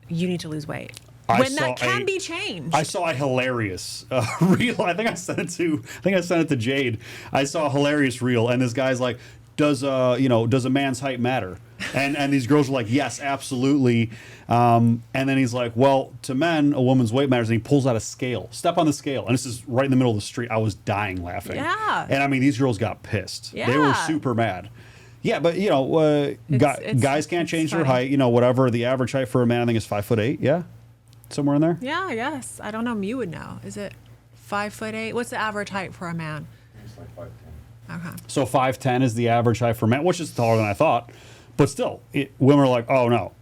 you need to lose weight. When that can be changed. I saw a hilarious reel. I think I sent it to Jade. I saw a hilarious reel, and this guy's like, does a man's height matter? And these girls were like, yes, absolutely. And then he's like, well, to men, a woman's weight matters. And he pulls out a scale. Step on the scale. And this is right in the middle of the street. I was dying laughing. Yeah. And I mean, these girls got pissed. Yeah. They were super mad. Yeah, but you know, guys can't change their height. You know, whatever the average height for a man, I think is 5'8". Yeah, somewhere in there. Yeah, yes. I don't know. You would know. Is it 5'8"? What's the average height for a man? It's like 5'10". Okay. So 5'10" is the average height for a man, which is taller than I thought. But still, women are like, oh no,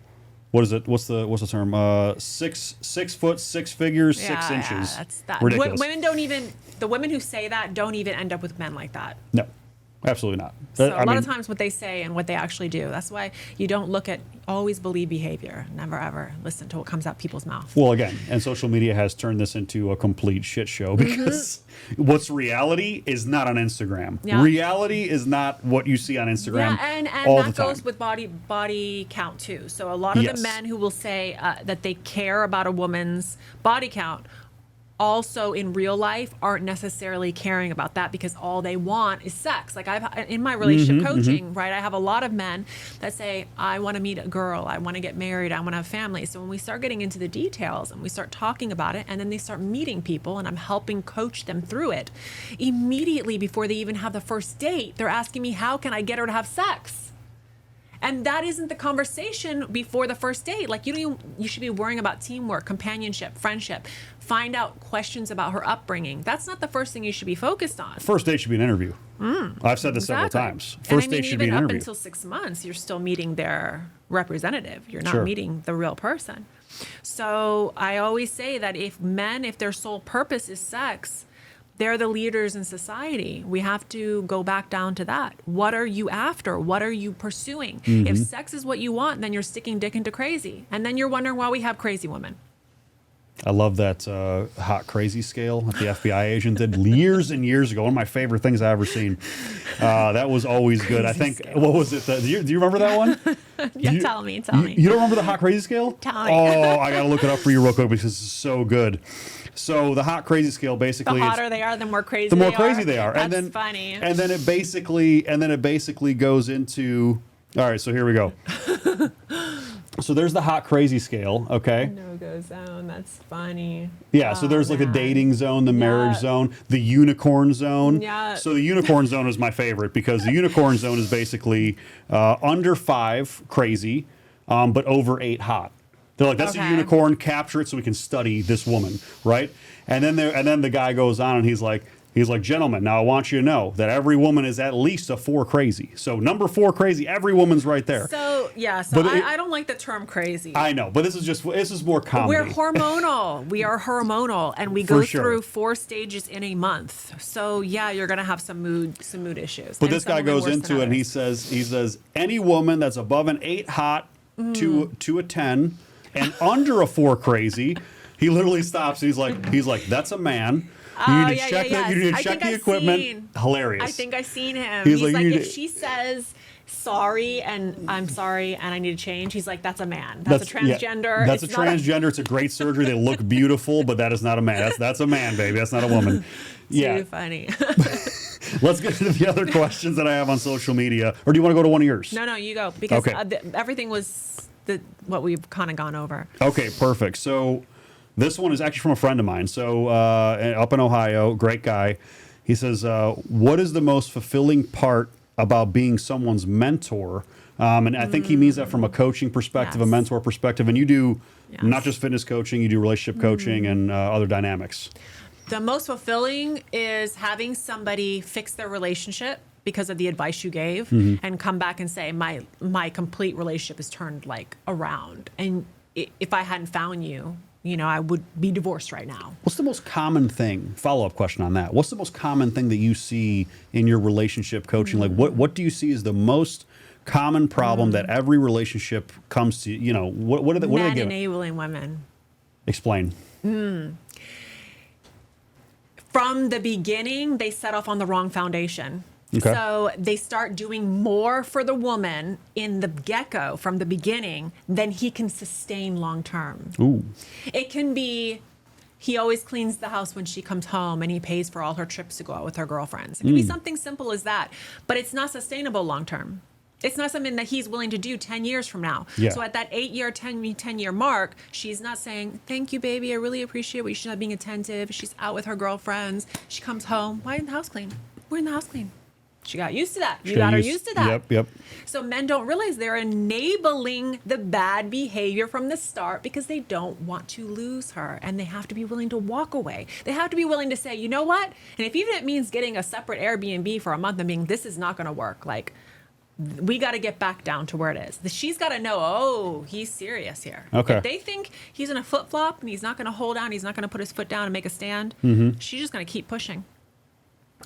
what is it? What's the term? 6 foot, 6 figures, 6 inches. That's that. Ridiculous. Women don't even. The women who say that don't even end up with men like that. No. Absolutely not. So a lot of times what they say and what they actually do. That's why you don't look at, always believe behavior. Never, ever listen to what comes out people's mouth. Well, again, and social media has turned this into a complete shit show because what's reality is not on Instagram. Yeah. Reality is not what you see on Instagram. Yeah, and all that the time. goes with body count too. So a lot of Yes. the men who will say that they care about a woman's body count also in real life aren't necessarily caring about that because all they want is sex. Like I've in my relationship coaching, right? I have a lot of men that say, I want to meet a girl, I want to get married, I want to have family. So when we start getting into the details and we start talking about it and then they start meeting people and I'm helping coach them through it, immediately before they even have the first date, they're asking me, how can I get her to have sex? And that isn't the conversation before the first date. Like you should be worrying about teamwork, companionship, friendship. Find out questions about her upbringing. That's not the first thing you should be focused on. First date should be an interview. I've said this several times. First date should be an even up interview. until 6 months, you're still meeting their representative. You're not Sure. meeting the real person. So I always say that if their sole purpose is sex, they're the leaders in society. We have to go back down to that. What are you after? What are you pursuing? If sex is what you want, then you're sticking dick into crazy. And then you're wondering why we have crazy women. I love that hot crazy scale that the FBI agent did years and years ago. One of my favorite things I've ever seen. That was always good. I think, scale. what was it? Do you remember that one? Yeah, tell me. You don't remember the hot crazy scale? Tell me. Oh, I got to look it up for you real quick because it's so good. So the hot crazy scale basically The hotter they are, the more crazy the more they crazy are. they are. That's and then funny. And then it basically goes into, all right, so here we go. So there's the hot crazy scale, okay? No-go zone. That's funny. Yeah, so there's like a dating zone, the marriage zone, the unicorn zone. Yeah. So the unicorn zone is my favorite because the unicorn zone is basically under 5 crazy, but over 8 hot. They're like, that's a Okay. unicorn, capture it so we can study this woman, right? And then the guy goes on and he's like, gentlemen, now I want you to know that every woman is at least a 4 crazy. So number 4 crazy, every woman's right there. So But I don't like the term crazy. I know, but this is more comedy. We're hormonal. We are hormonal, and we For go sure. through 4 stages in a month. So yeah, you're gonna have some mood issues. But And this some guy women goes worse into than it and he others. says any woman that's above an 8 hot to a 10 and under a 4 crazy, he literally stops. He's like, that's a man. You need to check that. You need to check the equipment. Hilarious. I think I've seen him. He's He's like, like, you if need- she says sorry and I'm sorry and I need to change, he's like, that's a man. That's a transgender. Yeah, that's It's a not transgender. It's a great surgery. They look beautiful, but that is not a man. That's a man, baby. That's not a woman. Yeah. Too funny. Let's get into the other questions that I have on social media. Or do you want to go to one of yours? No, you go because Okay. everything was what we've kind of gone over. Okay, perfect. So this one is actually from a friend of mine. So up in Ohio, great guy. He says, what is the most fulfilling part about being someone's mentor? And I think he means that from a coaching perspective, a Yes. mentor perspective. And you do Yes. not just fitness coaching, you do relationship coaching and other dynamics. The most fulfilling is having somebody fix their relationship because of the advice you gave and come back and say, my complete relationship is turned like around. And if I hadn't found you, I would be divorced right now. What's the most common thing? Follow-up question on that. What's the most common thing that you see in your relationship coaching? Like what do you see as the most common problem that every relationship comes to? What are they Men giving? enabling women. Explain. From the beginning, they set off on the wrong foundation. Okay. So they start doing more for the woman in the get-go from the beginning than he can sustain long term. Ooh. It can be he always cleans the house when she comes home and he pays for all her trips to go out with her girlfriends. It can be something simple as that, but it's not sustainable long term. It's not something that he's willing to do 10 years from now. Yeah. So at that 10-year mark, she's not saying, thank you, baby. I really appreciate what she's not being attentive. She's out with her girlfriends. She comes home. Why isn't the house clean? We're in the house clean. She got used to that. You got her used to that. Yep. So men don't realize they're enabling the bad behavior from the start because they don't want to lose her, and they have to be willing to walk away. They have to be willing to say, you know what? And if even it means getting a separate Airbnb for a month and being, this is not going to work. Like, we got to get back down to where it is. She's got to know, oh, he's serious here. Okay. If they think he's going to flip-flop and he's not going to hold down, he's not going to put his foot down and make a stand, she's just going to keep pushing.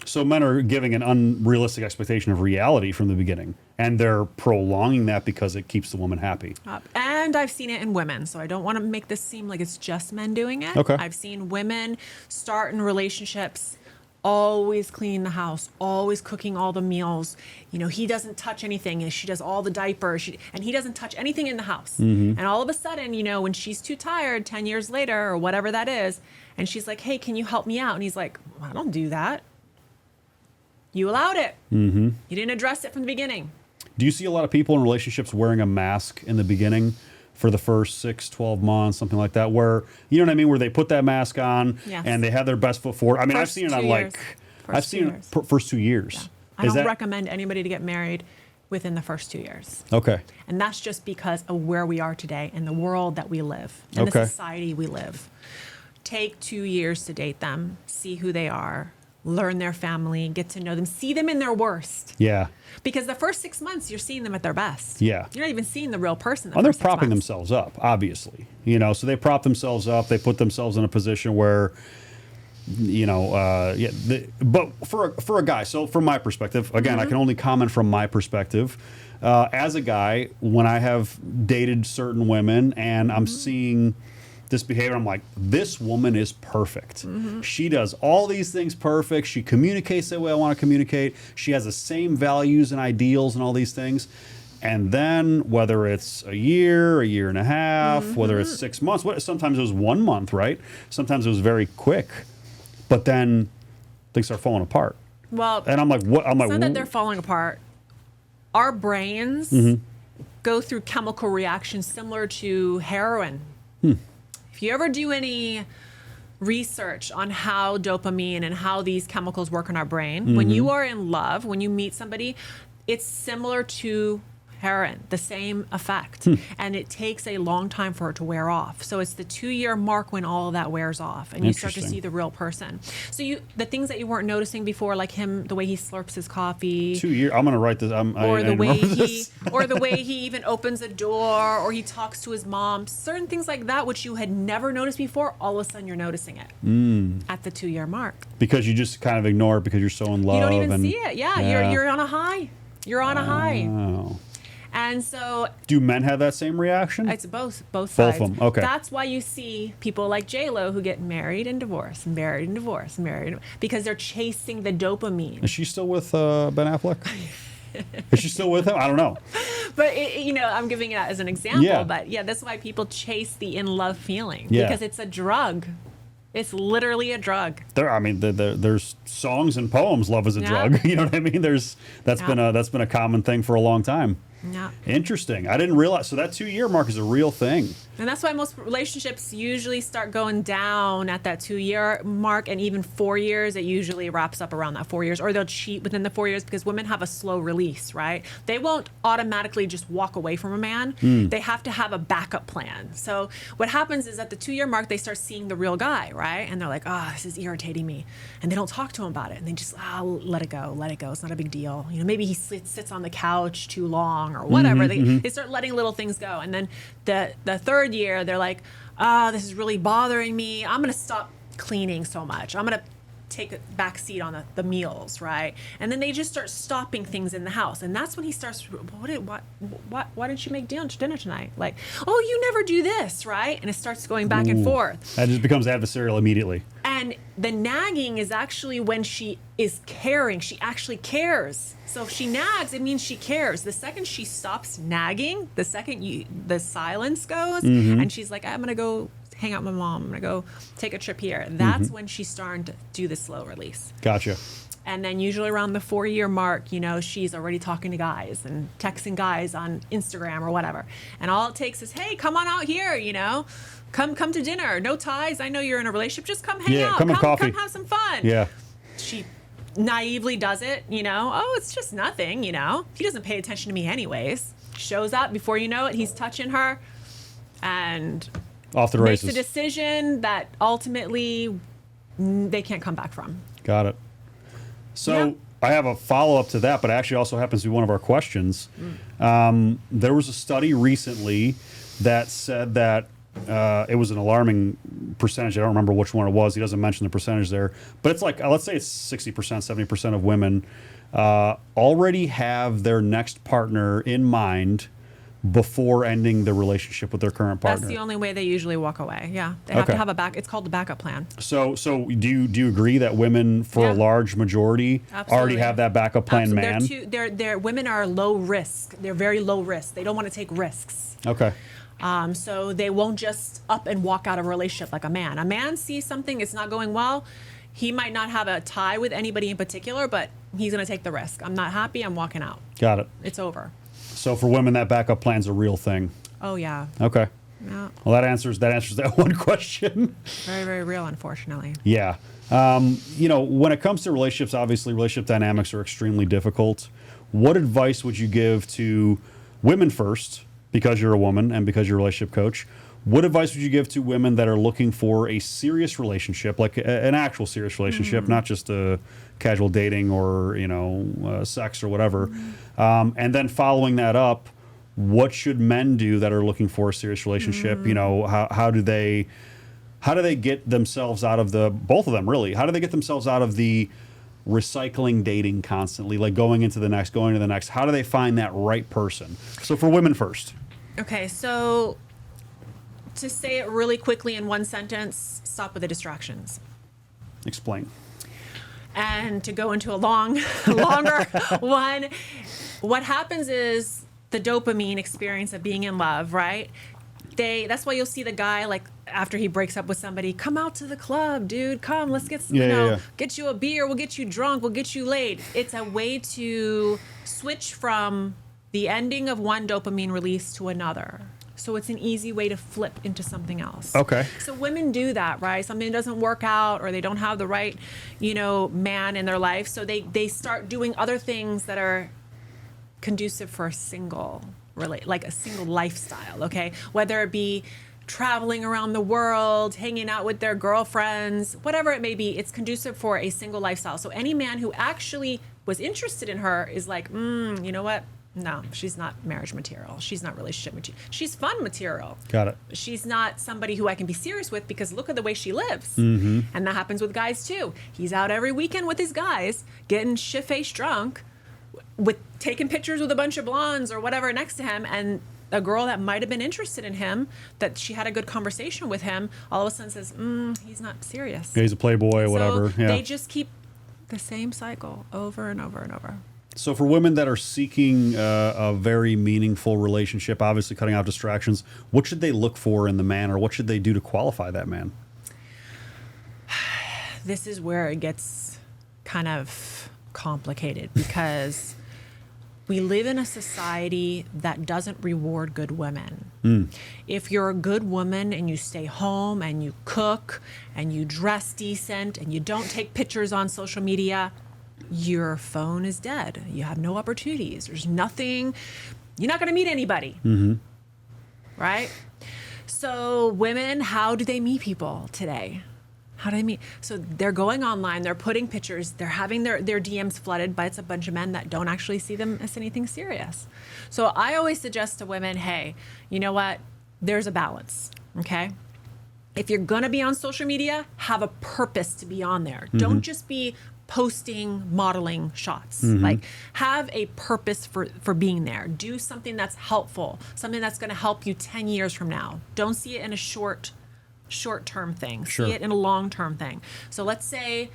So men are giving an unrealistic expectation of reality from the beginning, and they're prolonging that because it keeps the woman happy. And I've seen it in women, so I don't want to make this seem like it's just men doing it. Okay. I've seen women start in relationships always cleaning the house, always cooking all the meals. You know, he doesn't touch anything, and she does all the diapers, and he doesn't touch anything in the house. And all of a sudden, you know, when she's too tired 10 years later or whatever that is, and she's like, hey, can you help me out? And he's like, well, I don't do that. You allowed it. You didn't address it from the beginning. Do you see a lot of people in relationships wearing a mask in the beginning for the first 6, 12 months, something like that, where, you know what I mean, where they put that mask on and they have their best foot forward? I mean, I've seen it on like, I've seen it first 2 years. Yeah. I don't recommend anybody to get married within the first 2 years. Okay. And that's just because of where we are today and the world that we live and the society we live. Take 2 years to date them, see who they are, learn their family, get to know them, see them in their worst. Yeah. Because the first 6 months, you're seeing them at their best. Yeah. You're not even seeing the real person. They're propping themselves up, obviously. You know, so they prop themselves up. They put themselves in a position where, you know, but for a guy, so from my perspective, again, I can only comment from my perspective. As a guy, when I have dated certain women and I'm seeing this behavior, I'm like, this woman is perfect. She does all these things perfect. She communicates the way I want to communicate. She has the same values and ideals and all these things. And then whether it's a year and a half, whether it's 6 months, sometimes it was 1 month, right? Sometimes it was very quick. But then things start falling apart. Well, and I'm like, what? I'm like, it's not that they're falling apart. Our brains go through chemical reactions similar to heroin. If you ever do any research on how dopamine and how these chemicals work in our brain, when you are in love, when you meet somebody, it's similar to heroin, the same effect. And it takes a long time for it to wear off. So it's the 2-year mark when all of that wears off and you start to see the real person. So the things that you weren't noticing before, like him, the way he slurps his coffee. 2 years. I'm going to write this. Or the way he even opens a door, or he talks to his mom. Certain things like that, which you had never noticed before, all of a sudden you're noticing it at the 2-year mark. Because you just kind of ignore it because you're so in love. You don't even see it. Yeah. You're on a high. You're on a high. Oh. And so, do men have that same reaction? It's both sides. Both of them. Okay. That's why you see people like J-Lo who get married and divorced, married and divorced, married, because they're chasing the dopamine. Is she still with Ben Affleck? Is she still with him? I don't know. But you know, I'm giving it as an example. Yeah. But yeah, that's why people chase the in love feeling Yeah. because it's a drug. It's literally a drug. There's songs and poems. Love is a drug. You know what I mean? That's been a common thing for a long time. Yeah. Interesting. I didn't realize. So that 2-year mark is a real thing. And that's why most relationships usually start going down at that 2-year mark, and even 4 years, it usually wraps up around that 4 years, or they'll cheat within the 4 years because women have a slow release, right? They won't automatically just walk away from a man. They have to have a backup plan. So what happens is at the 2-year mark, they start seeing the real guy, right? And they're like, this is irritating me. And they don't talk to him about it. And they just, let it go. It's not a big deal. You know, maybe he sits on the couch too long or whatever. They start letting little things go. And then the third year, they're like, this is really bothering me. I'm going to stop cleaning so much. I'm going to take a back seat on the meals, right? And then they just start stopping things in the house. And that's when he starts, why didn't you make dinner tonight? Like, oh, you never do this, right? And it starts going back and forth. That just becomes adversarial immediately. And the nagging is actually when she is caring. She actually cares. So if she nags, it means she cares. The second she stops nagging, the second the silence goes, and she's like, I'm going to go hang out with my mom. I'm going to go take a trip here. That's when she's starting to do the slow release. Gotcha. And then usually around the 4-year mark, you know, she's already talking to guys and texting guys on Instagram or whatever. And all it takes is, hey, come on out here, you know. Come to dinner. No ties. I know you're in a relationship. Just come hang out. Come have some fun. Yeah. She naively does it, you know. Oh, it's just nothing, you know. He doesn't pay attention to me anyways. Shows up before you know it, he's touching her and off the makes races. a decision that ultimately they can't come back from. Got it. So I have a follow-up to that, but it actually also happens to be one of our questions. There was a study recently that said that it was an alarming percentage. I don't remember which one it was. He doesn't mention the percentage there, but it's like, let's say it's 60%, 70% of women already have their next partner in mind before ending the relationship with their current partner. That's the only way they usually walk away. Yeah, they have to have a back. It's called the backup plan. So do you agree that women, for a large majority, already have that backup plan? Man, they're women are low risk. They're very low risk. They don't want to take risks. Okay. So they won't just up and walk out of a relationship like a man. A man sees something, it's not going well. He might not have a tie with anybody in particular, but he's going to take the risk. I'm not happy. I'm walking out. Got it. It's over. So for women, that backup plan's a real thing. Oh yeah. Okay. Yeah. Well, that answers that one question. Very, very real, unfortunately. Yeah. When it comes to relationships, obviously relationship dynamics are extremely difficult. What advice would you give to women first, because you're a woman and because you're a relationship coach? What advice would you give to women that are looking for a serious relationship, like an actual serious relationship, not just a casual dating or, sex or whatever? And then following that up, what should men do that are looking for a serious relationship? How do they get themselves out of both of them really? How do they get themselves out of the recycling dating constantly, like going to the next? How do they find that right person? So for women first. Okay, so to say it really quickly in one sentence, stop with the distractions. Explain. And to go into a longer one, what happens is the dopamine experience of being in love, right? That's why you'll see the guy, like, after he breaks up with somebody, come out to the club, dude, come, let's get get you a beer, we'll get you drunk, we'll get you laid. It's a way to switch from the ending of one dopamine release to another. So it's an easy way to flip into something else. Okay. So women do that, right? Something doesn't work out or they don't have the right, man in their life. So they start doing other things that are conducive for a single lifestyle, okay? Whether it be traveling around the world, hanging out with their girlfriends, whatever it may be, it's conducive for a single lifestyle. So any man who actually was interested in her is like, you know what? No, she's not marriage material. She's not relationship material. She's fun material. Got it. She's not somebody who I can be serious with because look at the way she lives. Mm-hmm. And that happens with guys too. He's out every weekend with his guys, getting shit-faced drunk, with taking pictures with a bunch of blondes or whatever next to him, and a girl that might have been interested in him, that she had a good conversation with him, all of a sudden says, he's not serious. Yeah, he's a playboy, whatever. So yeah. they just keep the same cycle over and over and over. So for women that are seeking a very meaningful relationship, obviously cutting out distractions, what should they look for in the man, or what should they do to qualify that man? This is where it gets kind of complicated because we live in a society that doesn't reward good women. If you're a good woman and you stay home and you cook and you dress decent and you don't take pictures on social media, your phone is dead. You have no opportunities. There's nothing. You're not going to meet anybody. Right? So women, how do they meet people today? How do they meet? So they're going online, they're putting pictures, they're having their DMs flooded, but it's a bunch of men that don't actually see them as anything serious. So I always suggest to women, hey, you know what? There's a balance, okay? If you're going to be on social media, have a purpose to be on there. Don't just be posting modeling shots. Like, have a purpose for being there. Do something that's helpful, something that's going to help you 10 years from now. Don't see it in a short-term thing. Sure. See it in a long-term thing. So let's say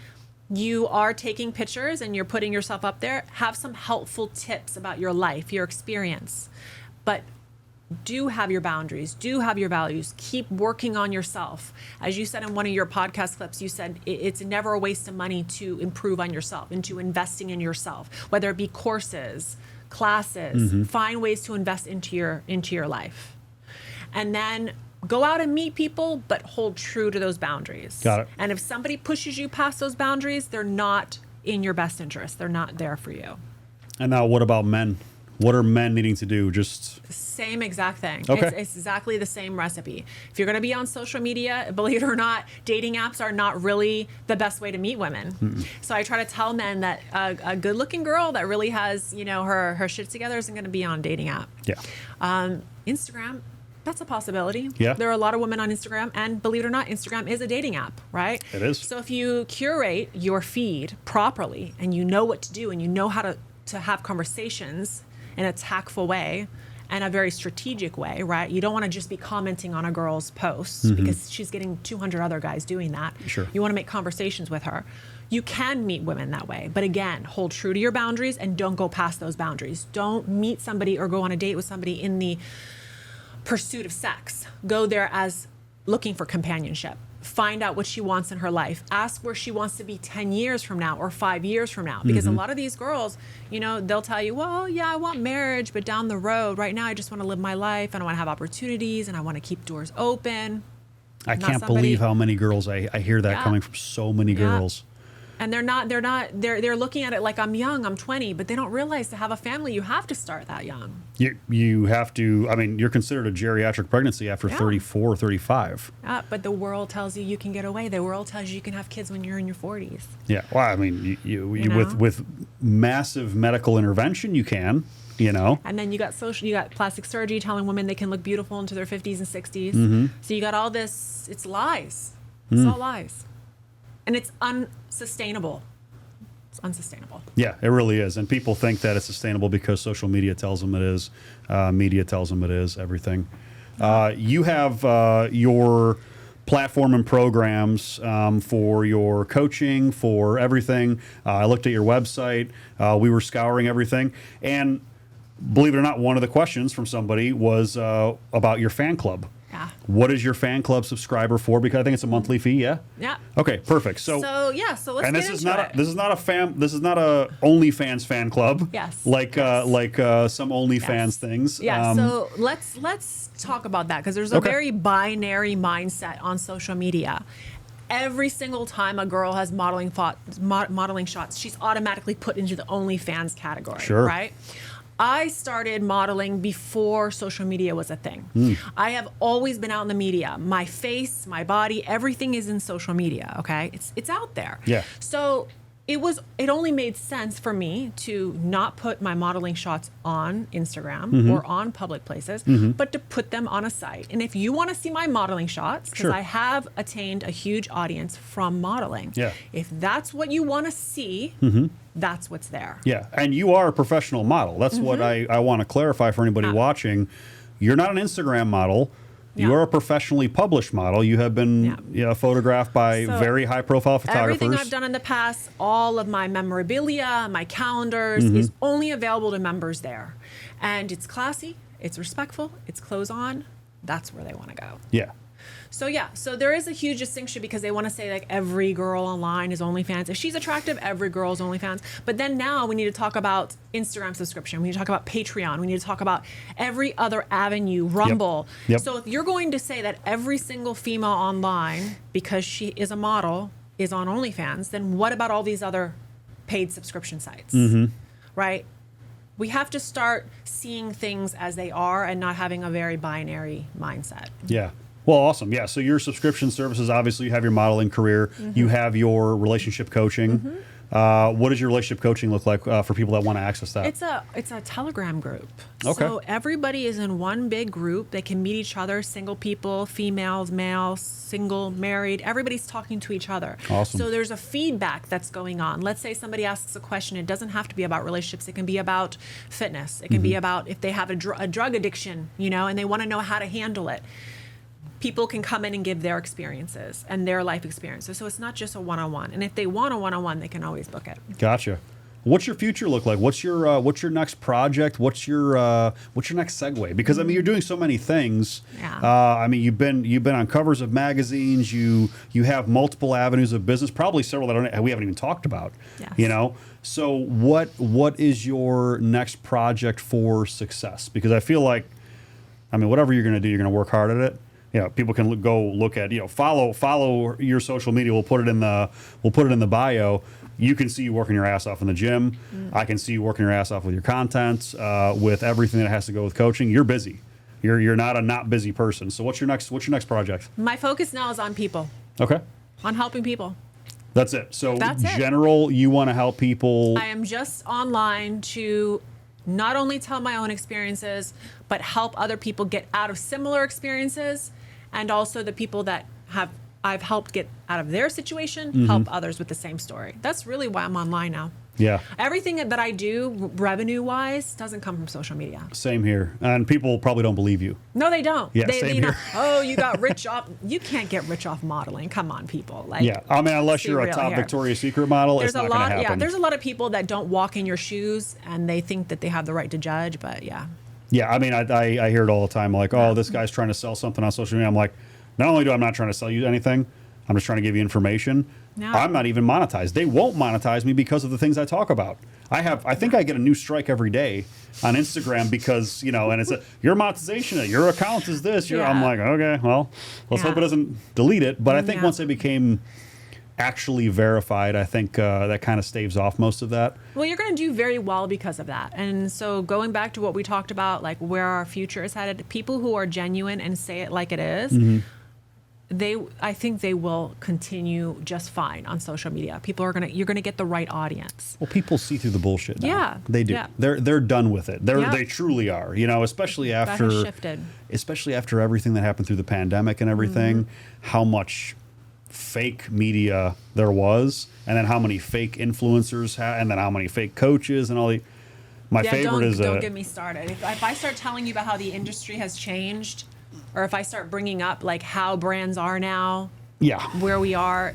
you are taking pictures and you're putting yourself up there. Have some helpful tips about your life, your experience. But do have your boundaries, do have your values, keep working on yourself. As you said in one of your podcast clips, you said it's never a waste of money to improve on yourself, into investing in yourself, whether it be courses, classes, find ways to invest into your life. And then go out and meet people, but hold true to those boundaries. Got it. And if somebody pushes you past those boundaries, they're not in your best interest. They're not there for you. And now what about men? What are men needing to do? Just same exact thing. Okay. It's exactly the same recipe. If you're going to be on social media, believe it or not, dating apps are not really the best way to meet women. So I try to tell men that a good-looking girl that really has, her shit together isn't going to be on a dating app. yeah. Instagram, That's a possibility. Yeah. There are a lot of women on Instagram, and believe it or not, Instagram is a dating app, right? It is. So if you curate your feed properly and you know what to do and you know how to have conversations in a tactful way and a very strategic way, right? You don't want to just be commenting on a girl's posts because she's getting 200 other guys doing that. Sure. You want to make conversations with her. You can meet women that way. But again, hold true to your boundaries and don't go past those boundaries. Don't meet somebody or go on a date with somebody in the pursuit of sex. Go there as looking for companionship. Find out what she wants in her life. Ask where she wants to be 10 years from now or 5 years from now. Because a lot of these girls, you know, they'll tell you, well, yeah, I want marriage, but down the road, right now, I just want to live my life and I want to have opportunities and I want to keep doors open. I Not can't somebody- believe how many girls I hear that Yeah. coming from so many girls. And they're looking at it like I'm young, I'm 20, but they don't realize to have a family, you have to start that young. You have to, I mean, you're considered a geriatric pregnancy after Yeah. 34, 35. But the world tells you can get away. The world tells you can have kids when you're in your 40s. Yeah. Well, I mean, you know? with massive medical intervention, you can, you know. And then you got plastic surgery telling women they can look beautiful into their 50s and 60s. So you got all this, it's lies. It's all lies. And it's unsustainable. It's unsustainable. Yeah, it really is. And people think that it's sustainable because social media tells them it is. Media tells them it is, everything. You have your platform and programs for your coaching, for everything. I looked at your website. We were scouring everything. And believe it or not, one of the questions from somebody was about your fan club. Yeah. What is your fan club subscriber for? Because I think it's a monthly fee. Yeah. Yeah. Okay. Perfect. So let's and get this is into not it. this is not a OnlyFans fan club. Yes. Like some OnlyFans Yes. things. Yeah, so let's talk about that because there's a Okay. very binary mindset on social media. Every single time a girl has modeling shots, she's automatically put into the OnlyFans category, Sure. right? I started modeling before social media was a thing. I have always been out in the media. My face, my body, everything is in social media, okay? It's out there. Yeah. So it only made sense for me to not put my modeling shots on Instagram or on public places, but to put them on a site. And if you want to see my modeling shots, because Sure. I have attained a huge audience from modeling. Yeah. If that's what you want to see, that's what's there. Yeah. And you are a professional model. That's what I want to clarify for anybody Yeah. watching. You're not an Instagram model. You Yeah. are a professionally published model. You have been photographed by So very high profile photographers. Everything I've done in the past, all of my memorabilia, my calendars is only available to members there. And it's classy, it's respectful, it's clothes on. That's where they want to go. Yeah. So there is a huge distinction because they want to say like every girl online is OnlyFans. If she's attractive, every girl is OnlyFans. But then now we need to talk about Instagram subscription. We need to talk about Patreon. We need to talk about every other avenue, Rumble. Yep. So if you're going to say that every single female online, because she is a model, is on OnlyFans, then what about all these other paid subscription sites? Right? We have to start seeing things as they are and not having a very binary mindset. Yeah. Well, awesome. Yeah. So your subscription services, obviously you have your modeling career, you have your relationship coaching. What does your relationship coaching look like for people that want to access that? It's a Telegram group. Okay. So everybody is in one big group. They can meet each other, single people, females, males, single, married. Everybody's talking to each other. Awesome. So there's a feedback that's going on. Let's say somebody asks a question. It doesn't have to be about relationships. It can be about fitness. It can be about if they have a drug addiction, and they want to know how to handle it. People can come in and give their experiences and their life experiences. So it's not just a one-on-one. And if they want a one-on-one, they can always book it. Gotcha. What's your future look like? What's your next project? What's your next segue? Because I mean, you're doing so many things. Yeah. I mean, you've been on covers of magazines. You have multiple avenues of business. Probably several that we haven't even talked about. Yes. So what is your next project for success? Because I feel like, I mean, whatever you're going to do, you're going to work hard at it. People can go look at, follow your social media. We'll put it in the bio. You can see you working your ass off in the gym. I can see you working your ass off with your content, with everything that has to go with coaching. You're busy. You're not a not busy person. So what's your next project? My focus now is on people, Okay. on helping people. That's it. So That's it. general, you want to help people. I am just online to not only tell my own experiences, but help other people get out of similar experiences, and also the people that I've helped get out of their situation, help others with the same story. That's really why I'm online now. Yeah. Everything that I do revenue-wise doesn't come from social media. Same here. And people probably don't believe you. No, they don't. Yeah, they same you know, here. oh, you got rich off. You can't get rich off modeling. Come on, people. Like, Yeah. I mean, unless be you're a real top here. Victoria's Secret model, There's it's a not going to lot. happen. Yeah, there's a lot of people that don't walk in your shoes, and they think that they have the right to judge. But yeah. Yeah, I mean, I hear it all the time. Like, oh, this guy's trying to sell something on social media. I'm like, not only do I'm not trying to sell you anything, I'm just trying to give you information. No. I'm not even monetized. They won't monetize me because of the things I talk about. I think I get a new strike every day on Instagram because, you know, and it's your monetization, your account is this. I'm Yeah. like, okay, well, let's hope it Yeah. doesn't delete it. But I think Yeah. once they became actually verified, I think that kind of staves off most of that. Well, you're going to do very well because of that. And so going back to what we talked about, like where our future is headed, people who are genuine and say it like it is, I think they will continue just fine on social media. You're gonna get the right audience. Well, people see through the bullshit now. Yeah, They do. yeah. They're done with it. Yeah. They truly are. You know, especially That after has shifted. especially after everything that happened through the pandemic and everything, how much fake media there was, and then how many fake influencers and then how many fake coaches and all the. My favorite is don't get me started. If I start telling you about how the industry has changed, or if I start bringing up like how brands are now, yeah. where we are,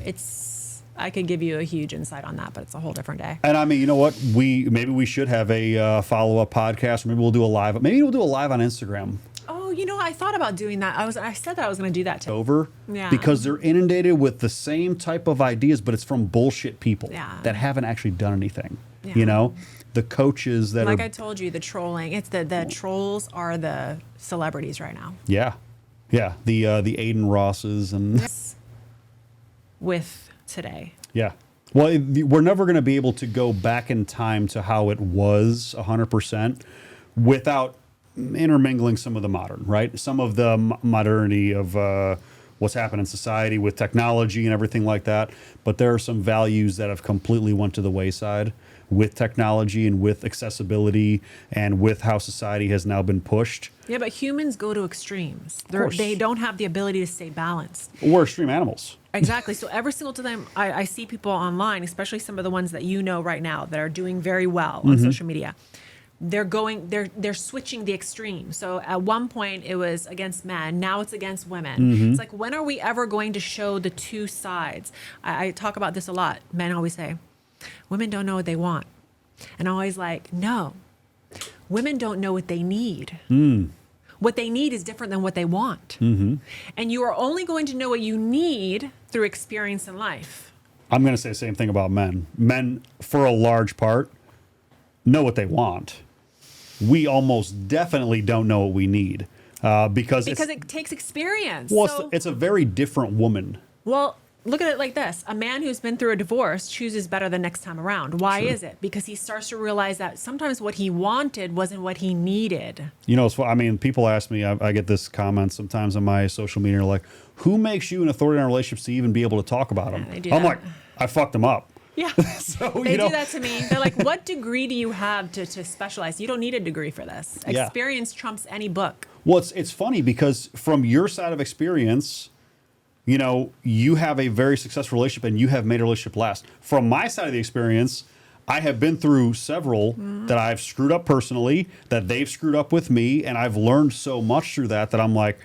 I could give you a huge insight on that, but it's a whole different day. And I mean, you know what? Maybe we should have a follow-up podcast, or maybe we'll do a live. Maybe we'll do a live on Instagram. Oh, you know, I thought about doing that. I said that I was going to do that too. Over, Yeah. because they're inundated with the same type of ideas, but it's from bullshit people Yeah. that haven't actually done anything. Yeah. You know, the coaches that Like are I told you, the trolling. It's the trolls are the celebrities right now. yeah, the Aiden Rosses and With today. yeah. Well, we're never going to be able to go back in time to how it was 100% without intermingling some of the modern, right? Some of the modernity of what's happened in society with technology and everything like that. But there are some values that have completely went to the wayside with technology and with accessibility and with how society has now been pushed. Yeah, but humans go to extremes. course. They don't have the ability to stay balanced. We're extreme animals. Exactly. So every single time I see people online, especially some of the ones that you know right now that are doing very well on social media, they're switching the extreme. So at one point it was against men, now it's against women. It's like, when are we ever going to show the two sides? I talk about this a lot. Men always say, women don't know what they want. And I'm always like, no, women don't know what they need. What they need is different than what they want. And you are only going to know what you need through experience in life. I'm going to say the same thing about men. Men, for a large part, know what they want. We almost definitely don't know what we need because it takes experience. well, So- it's a very different woman. Well, look at it like this. A man who's been through a divorce chooses better the next time around. Why is it? Because he starts to realize that sometimes what he wanted wasn't what he needed. You know, I mean, people ask me, I get this comment sometimes on my social media, like, who makes you an authority on relationships to even be able to talk about them? they do I'm that. like, I fucked them up. Yeah. So, They you know, do that to me. They're like, what degree do you have to specialize? You don't need a degree for this. Yeah. Experience trumps any book. well, it's funny because from your side of experience, you know, you have a very successful relationship and you have made a relationship last. From my side of the experience, I have been through several that I've screwed up personally, that they've screwed up with me, and I've learned so much through that I'm like,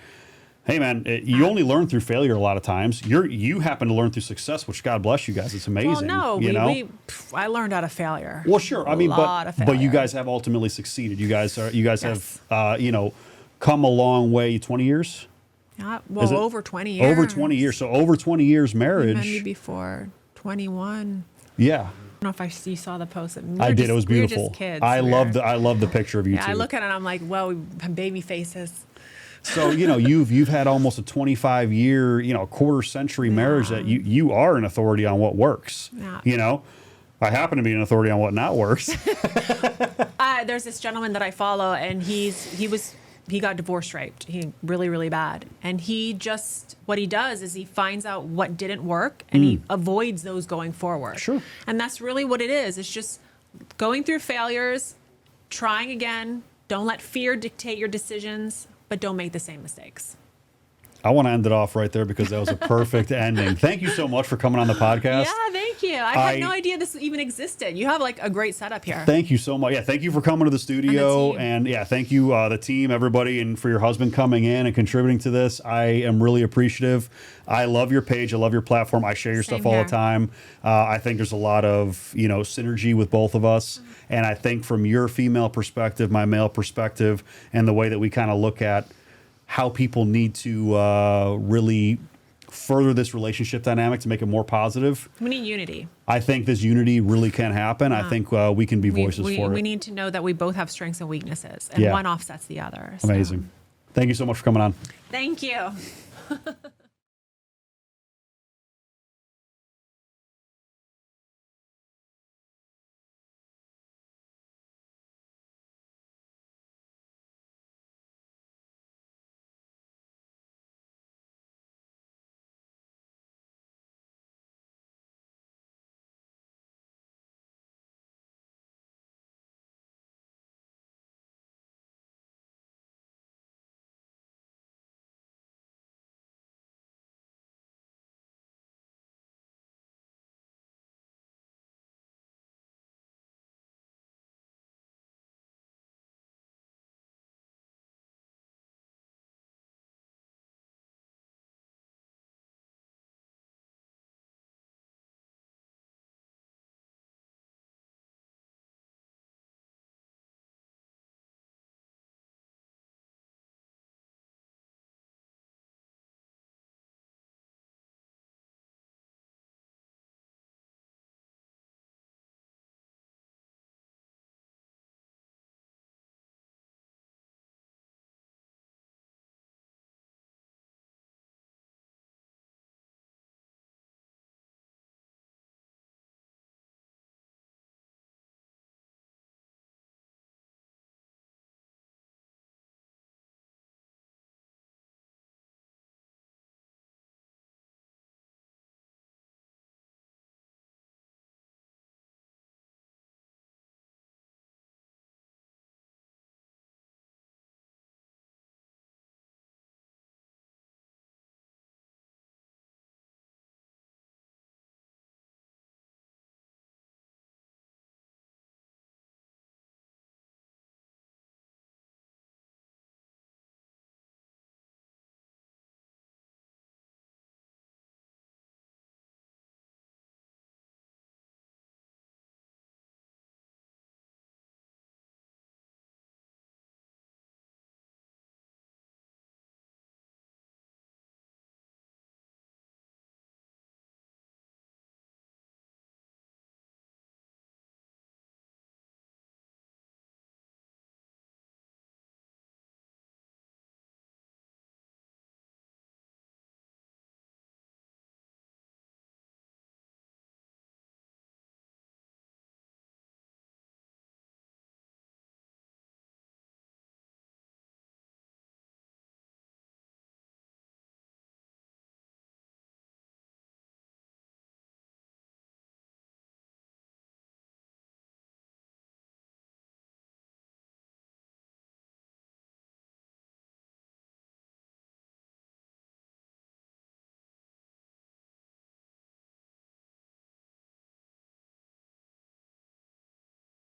hey man, you only learn through failure a lot of times. You happen to learn through success, which God bless you guys. It's amazing. Well, no, you know? I learned out of failure. Well, sure. I mean, lot of but you failure. guys have ultimately succeeded. You guys Yes. have you know, come a long way. 20 years. Yeah, Is well, it- over 20 years. Over 20 years. So over 20 years marriage. Maybe before 21. Yeah. I don't know if you saw the post. I did. It was We were beautiful. just kids. I love the picture of you Yeah, two. I look at it and I'm like, well, we have baby faces. So, you know, you've had almost a 25-year, you know, quarter century marriage that you are an authority on what works. Yeah. You know, I happen to be an authority on what not works. There's this gentleman that I follow, and he got divorce raped. He really, really bad. And what he does is he finds out what didn't work and he avoids those going forward. Sure. And that's really what it is. It's just going through failures trying again. Don't let fear dictate your decisions, but don't make the same mistakes. I want to end it off right there because that was a perfect ending. Thank you so much for coming on the podcast. Yeah, thank you. I had no idea this even existed. You have like a great setup here. Thank you so much. Yeah, thank you for coming to the studio. And And thank you, the team, everybody, and for your husband coming in and contributing to this. I am really appreciative. I love your page. I love your platform. I share your Same stuff all here. the time. I think there's a lot of, synergy with both of us. And I think from your female perspective, my male perspective, and the way that we kind of look at how people need to really further this relationship dynamic to make it more positive. We need unity. I think this unity really can happen. I think we can be voices for it. We need to know that we both have strengths and weaknesses, and Yeah. one offsets the other. So. Amazing. Thank you so much for coming on. Thank you.